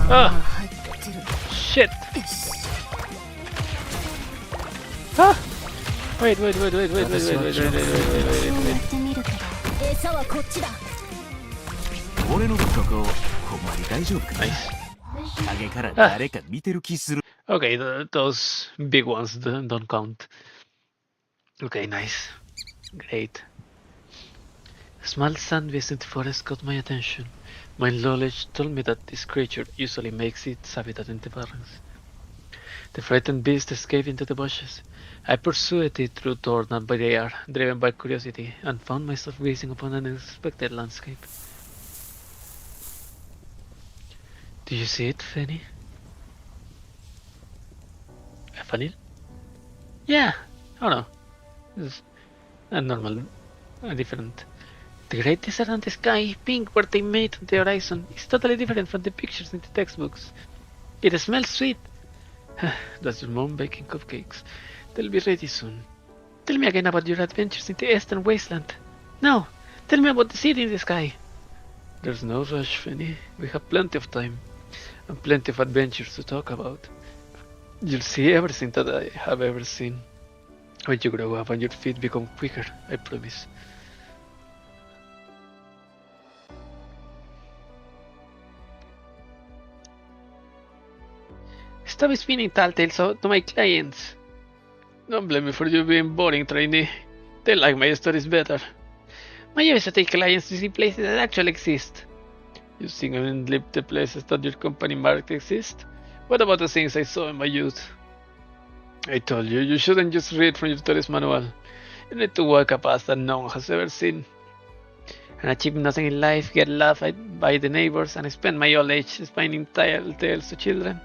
Ah! 入ってる。 Shit! よし。 Ah! Wait, wait, wait, wait, wait, wait, wait, wait, wait, wait, wait, そう wait, や wait. ってみるけど。餌はこっちだ。俺のここほんまに大丈夫かな Nice. 影から誰か見てる気する Okay, those big ones don't count. Okay, nice. Great. A small sand-based forest caught my attention. My knowledge told me that this creature usually makes its habitat in the barrens. The frightened beast escaped into the bushes. I pursued it through toward and by the air, driven by curiosity, and found myself gazing upon an unexpected landscape. Do you see it, Fanny? Fanny? Yeah. Oh no. It's a normal, different. The great desert and the sky, pink where they meet on the horizon, is totally different from the pictures in the textbooks. It smells sweet. That's your mom baking cupcakes. They'll be ready soon. Tell me again about your adventures in the eastern wasteland. No, tell me about the city in the sky. There's no rush, Fanny. We have plenty of time. And plenty of adventures to talk about. You'll see everything that I have ever seen. When you grow up and your feet become quicker, I promise. Stop spinning tall tales to my clients. Don't blame me for you being boring, trainee. They like my stories better. My job is to take clients to see places that actually exist. You sing and live the places that your company marked exist? What about the things I saw in my youth? I told you, you shouldn't just read from your tourist manual. You need to walk a path that no one has ever seen. And achieve nothing in life, get laughed at by the neighbors, and spend my old age spinning tales to children.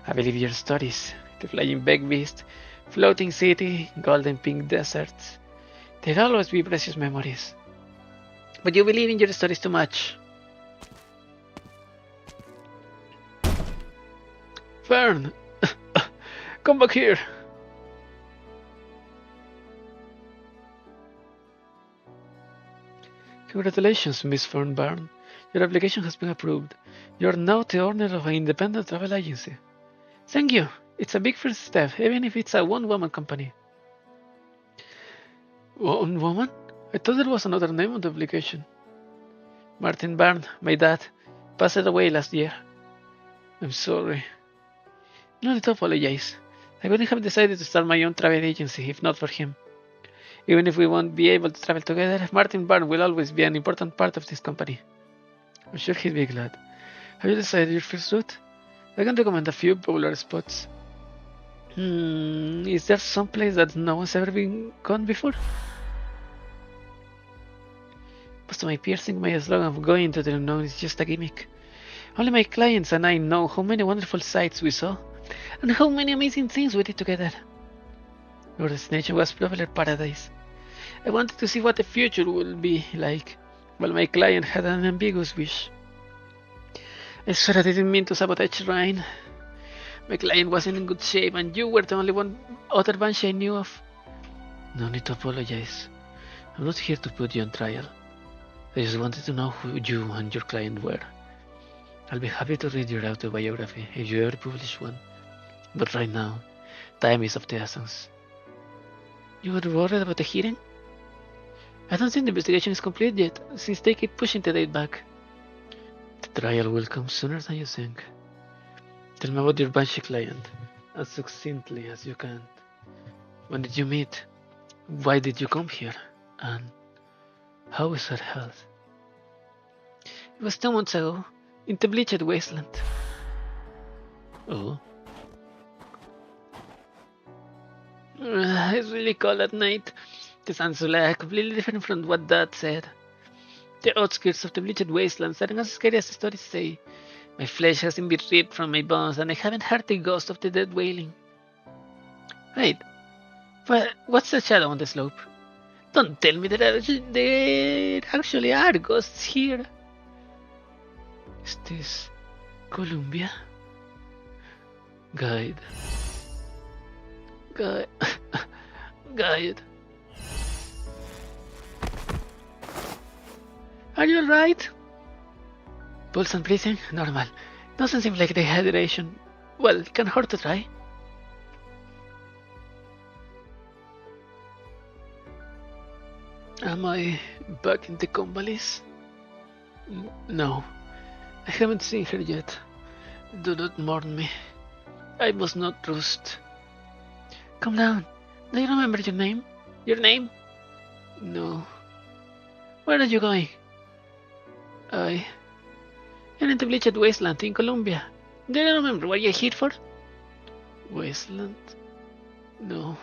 I believe your stories. The flying big beast, floating city, golden pink deserts. There'll always be precious memories. But you believe in your stories too much. Fern! Come back here! Congratulations, Miss Fernbarn. Your application has been approved. You are now the owner of an independent travel agency. Thank you. It's a big first step, even if it's a one-woman company. One woman? I thought there was another name on the application. Martin Barn, my dad, passed away last year. I'm sorry. No need to apologize. I wouldn't have decided to start my own travel agency if not for him. Even if we won't be able to travel together, Martin Barn will always be an important part of this company. I'm sure he'd be glad. Have you decided your first route? I can recommend a few popular spots. Is there some place that no one's ever been gone before? Most of my peers think my slogan of going into the unknown is just a gimmick. Only my clients and I know how many wonderful sights we saw, and how many amazing things we did together. Our destination was probably paradise. I wanted to see what the future would be like, while my client had an ambiguous wish. I swear I didn't mean to sabotage Ryan. My client wasn't in good shape, and you were the only one other banshee I knew of. No need to apologize. I'm not here to put you on trial. I just wanted to know who you and your client were. I'll be happy to read your autobiography if you ever publish one. But right now, time is of the essence. You were worried about the hearing? I don't think the investigation is complete yet, since they keep pushing the date back. The trial will come sooner than you think. Tell me about your banshee client, as succinctly as you can. When did you meet? Why did you come here? And how is her health? It was 2 months ago, in the bleached wasteland. Oh? It's really cold at night. The sounds completely different from what Dad said. The outskirts of the bleached wastelands aren't as scary as the stories say. My flesh hasn't been ripped from my bones, and I haven't heard the ghost of the dead wailing. Wait, what's the shadow on the slope? Don't tell me there actually are ghosts here. Is this Columbia? Guide. Guide. Are you alright? Pulse and breathing? Normal. Doesn't seem like dehydration. Well, it can hurt to try. Am I back in the convalescence? No. I haven't seen her yet. Do not mourn me. I must not roost. Calm down. Do you remember your name? Your name? No. Where are you going? You're in the bleached wasteland in Colombia. Do you remember what you're here for? Wasteland? No.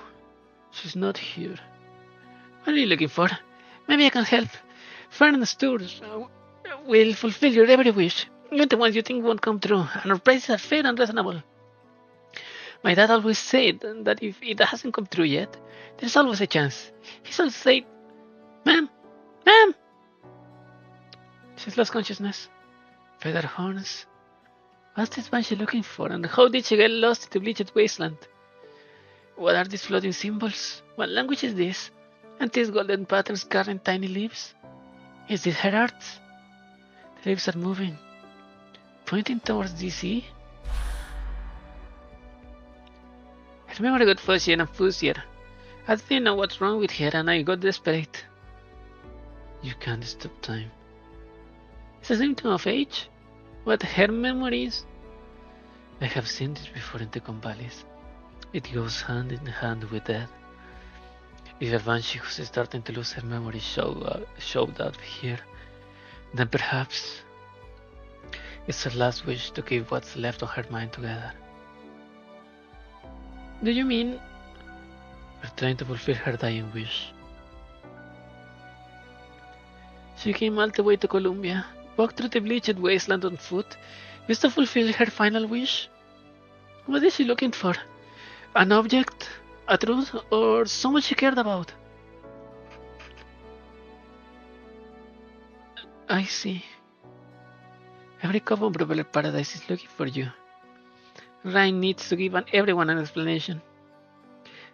She's not here. What are you looking for? Maybe I can help. Fern's tours will fulfill your every wish, even the ones you think won't come true, and our prices are fair and reasonable. My dad always said that if it hasn't come true yet, there's always a chance. He's always said, Ma'am! Ma'am! She's lost consciousness. Feather horns. What's this banshee looking for, and how did she get lost in the bleached wasteland? What are these floating symbols? What language is this? And these golden patterns carrying tiny leaves? Is this her art? The leaves are moving, pointing towards DC. I remember I got fuzzy and fuzzier. I didn't know what's wrong with her, and I got desperate. You can't stop time. It's a symptom of age? What her memories? I have seen this before in the Convallis. It goes hand in hand with death. If a banshee who's starting to lose her memory showed up here, then perhaps it's her last wish to keep what's left of her mind together. Do you mean we're trying to fulfill her dying wish? She came all the way to Columbia, walked through the bleached wasteland on foot, just to fulfill her final wish? What is she looking for? An object? A truth? Or someone she cared about? I see. Every common propeller paradise is looking for you. Ryan needs to give everyone an explanation.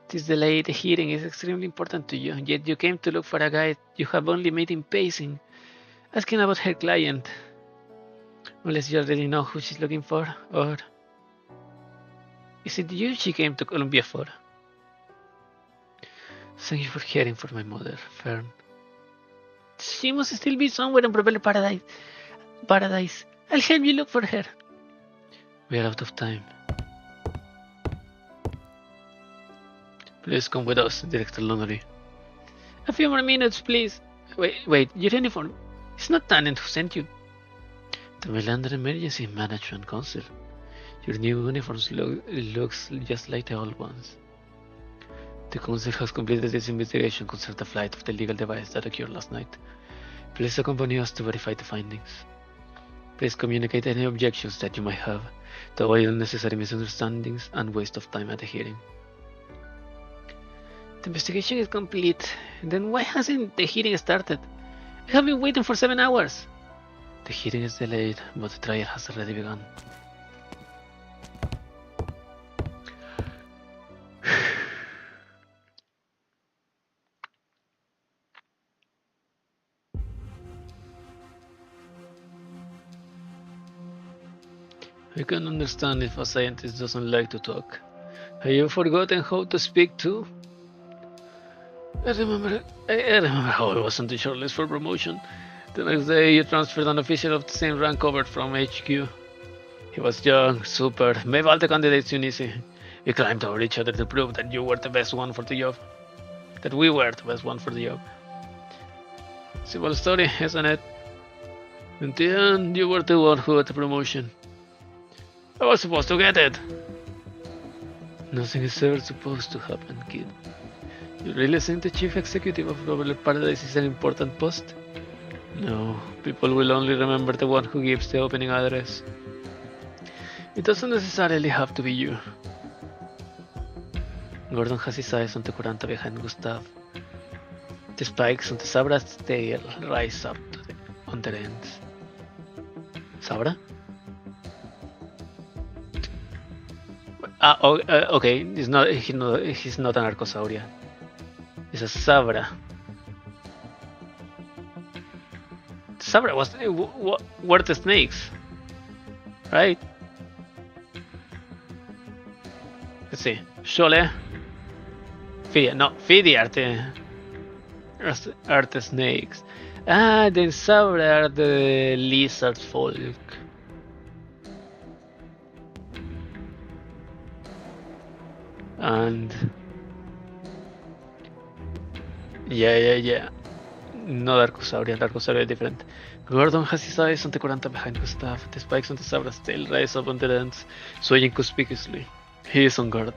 This delayed hearing is extremely important to you, yet you came to look for a guide you have only made him pacing asking about her client. Unless you already know who she's looking for, or is it you she came to Colombia for? Thank you for caring for my mother, Fern. She must still be somewhere in Propeller Paradise. I'll help you look for her. We are out of time. Please come with us, Director Lunorey. A few more minutes, please. Wait, your uniform. It's not Tannen who sent you. The Melander Emergency Management Council. Your new uniforms looks just like the old ones. The Council has completed its investigation concerning the flight of the illegal device that occurred last night. Please accompany us to verify the findings. Please communicate any objections that you might have to avoid unnecessary misunderstandings and waste of time at the hearing. The investigation is complete. Then why hasn't the hearing started? I have been waiting for 7 hours. The hearing is delayed, but the trial has already begun. I can understand if a scientist doesn't like to talk. Have you forgotten how to speak too? I remember how I was on the shortlist for promotion. The next day you transferred an official of the same rank over from HQ. He was young, super, made all the candidates easy. We climbed over each other to prove that you were the best one for the job. That we were the best one for the job. Simple story, isn't it? In the end, you were the one who got the promotion. I was supposed to get it. Nothing is ever supposed to happen, kid. You really think the chief executive of Propeller Paradise is an important post? No, people will only remember the one who gives the opening address. It doesn't necessarily have to be you. Gordon has his eyes on the Curanta behind Gustav. The spikes on the Sabra's tail rise up on their ends. Sabra? Okay, he's not an Archosaurian. It's a Sabra. Sabra were the snakes, right? Let's see. Shole. Fidi are the snakes. Ah, the Sabra are the lizard folk. And yeah. No Archosaurian, Archosaurian different. Gordon has his eyes on the Curanta behind Gustav. The spikes on the Sabra's tail rise up on their ends, swaying conspicuously. He is on guard.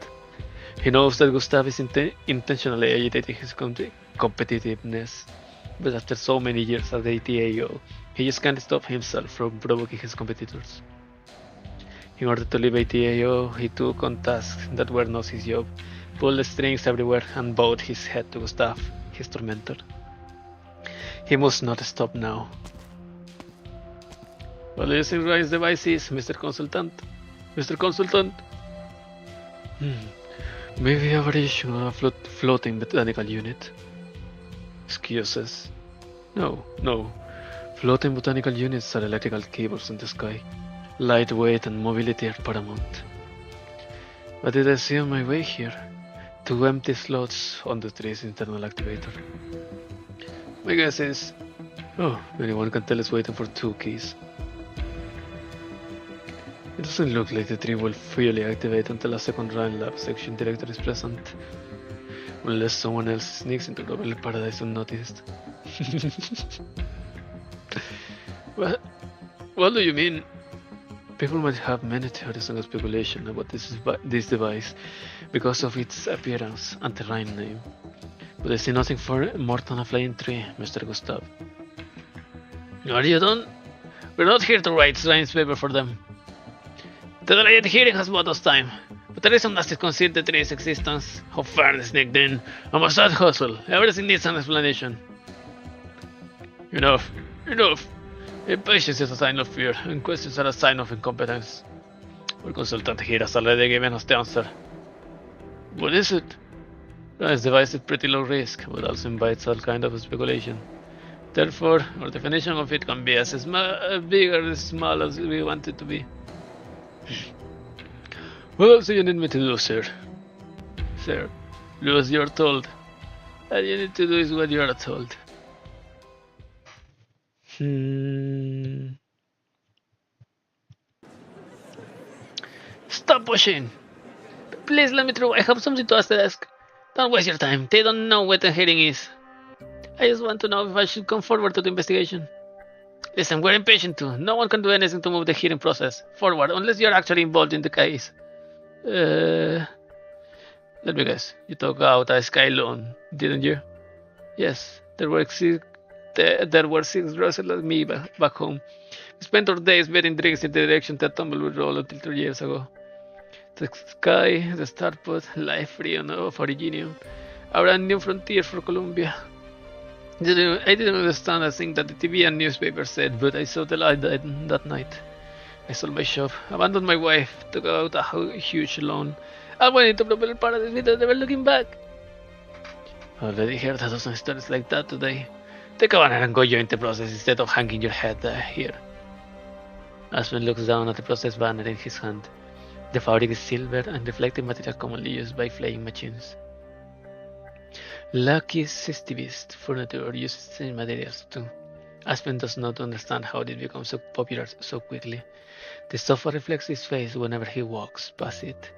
He knows that Gustav is intentionally agitating his competitiveness, but after so many years at the ATAO, he just can't stop himself from provoking his competitors. In order to leave ATAO, he took on tasks that were not his job, pulled the strings everywhere, and bowed his head to Gustav, his tormentor. He must not stop now. What do you think Ryan's device is, Mr. Consultant? Mr. Consultant? Maybe a variation of a floating botanical unit. Excuses. No. Floating botanical units are electrical cables in the sky. Lightweight and mobility are paramount. What did I see on my way here? 2 empty slots on the tree's internal activator. My guess is... Oh, anyone can tell it's waiting for 2 keys. It doesn't look like the tree will fully activate until a second run lab section director is present. Unless someone else sneaks into Propeller Paradise unnoticed. What do you mean? People might have many theories and speculation about this device because of its appearance and terrain name. But I see nothing more than a flying tree, Mr. Gustav. Are you done? We're not here to write science paper for them. The delayed hearing has bought us time, but there is some nasty conceal the tree's existence. How far the snake then? I must not hustle. Everything needs an explanation. Enough. Impatience is a sign of fear, and questions are a sign of incompetence. Our consultant here has already given us the answer. What is it? Ryan's device is pretty low risk, but also invites all kind of speculation. Therefore, our definition of it can be as big or as small as we want it to be. What else do you need me to do, sir? Sir, do as you're told. All you need to do is what you're told. Stop pushing! Please let me through. I have something to ask the desk. Don't waste your time. They don't know what a hearing is. I just want to know if I should come forward to the investigation. Listen, we're impatient too. No one can do anything to move the hearing process forward unless you're actually involved in the case. Let me guess. You took out a sky loan, didn't you? Yes. There were six girls like me back home. We spent our days betting drinks in the direction that tumbleweed rolled until 3 years ago. The sky, the starpot, life free of Originium, a brand new frontier for Columbia. I didn't understand a thing that the TV and newspaper said, but I saw the light that night. I sold my shop, abandoned my wife, took out a huge loan, and went into propeller paradise without ever looking back. I already heard a dozen stories like that today. Take a banner and go join the process instead of hanging your head here. Aspen looks down at the process banner in his hand. The fabric is silver and reflective material commonly used by flaying machines. Lucky Sestivist furniture uses the same materials too. Aspen does not understand how it becomes so popular so quickly. The sofa reflects his face whenever he walks past it.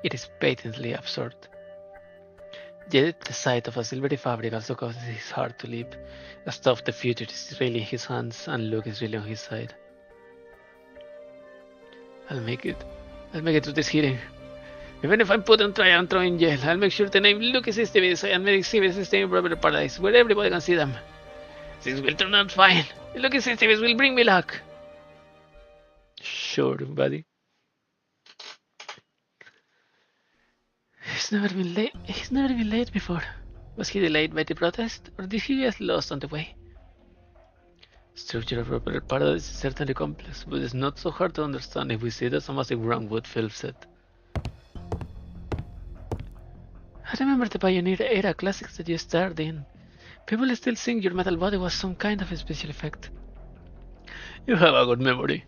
It is patently absurd. Yet the sight of a silvery fabric also causes his heart to leap. The stuff of the future is really in his hands and Luke is really on his side. I'll make it through this hearing. Even if I'm put on trial and thrown in jail, I'll make sure the name Luke is Stevens and make Stevens stay in proper paradise, where everybody can see them. Things will turn out fine. Luke is Stevens will bring me luck. Sure, buddy. He's never been late before. Was he delayed by the protest, or did he get lost on the way? Structure of proper paradise is certainly complex, but it's not so hard to understand if we see it as a massive roundwood film set. I remember the Pioneer era classics that you starred in. People still think your metal body was some kind of a special effect. You have a good memory.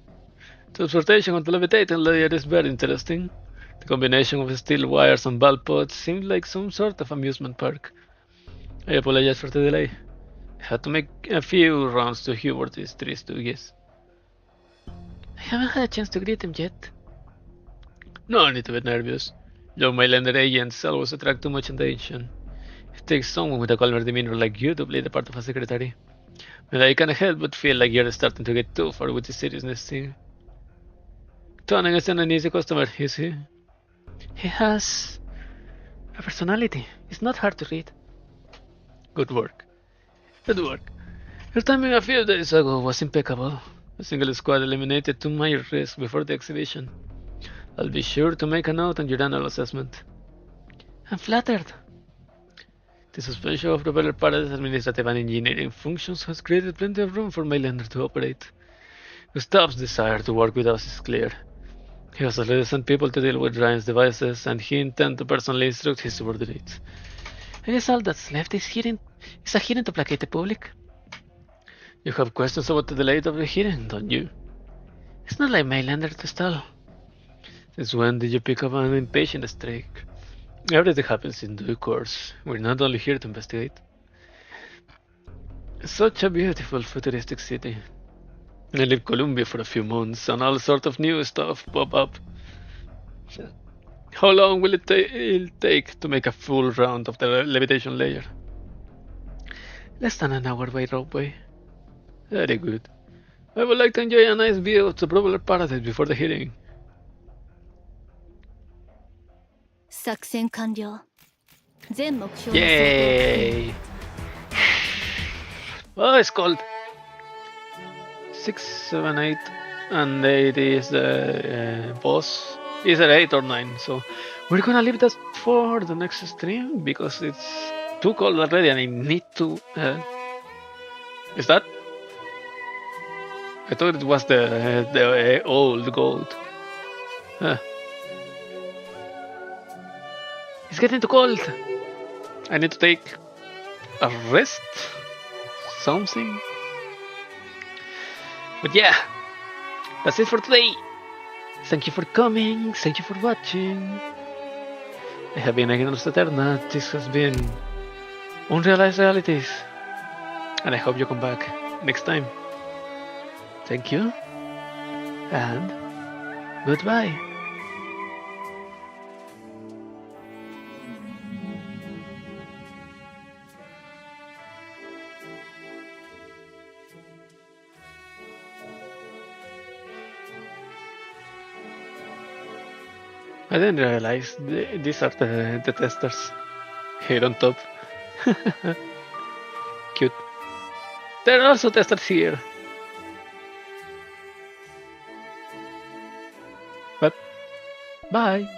Transportation onto levitating layer is very interesting. The combination of steel wires and ball pods seemed like some sort of amusement park. I apologize for the delay. I had to make a few rounds to humor these three stooges. I haven't had a chance to greet them yet. No need to be nervous. Young Mailander agents always attract too much attention. It takes someone with a calmer demeanor like you to play the part of a secretary. But I can't help but feel like you're starting to get too far with the seriousness thing. Tonen isn't an easy customer, is he? He has a personality. It's not hard to read. Good work. Good work. Your timing a few days ago was impeccable. A single squad eliminated 2 major risks before the exhibition. I'll be sure to make a note on your annual assessment. I'm flattered. The suspension of Propeller Paradise administrative and engineering functions has created plenty of room for Mailander to operate. Gustav's desire to work with us is clear. He has already sent people to deal with Ryan's devices, and he intends to personally instruct his subordinates. I guess all that's left is a hearing to placate the public. You have questions about the delay of the hearing, don't you? It's not like Mailander to stall. Since when did you pick up an impatient streak? Everything happens in due course. We're not only here to investigate. Such a beautiful futuristic city. I leave Columbia for a few months and all sorts of new stuff pop up. How long will it take to make a full round of the levitation layer? Less than an hour by roadway. Very good. I would like to enjoy a nice view of the Propeller Paradise before the hearing. 作戦完了。全目標の Yay! Oh, it's cold. 6, 7, 8, and 8 is the boss. Is it 8 or 9? So we're gonna leave that for the next stream because it's too cold already, and I need to. Is that? I thought it was the old gold. It's getting too cold. I need to take a rest. Something. But yeah, that's it for today. Thank you for coming. Thank you for watching. I have been Against Eterna. This has been Unrealized Realities. And I hope you come back next time. Thank you. And goodbye. I didn't realize these are the testers here on top. Cute. There are also testers here. But bye.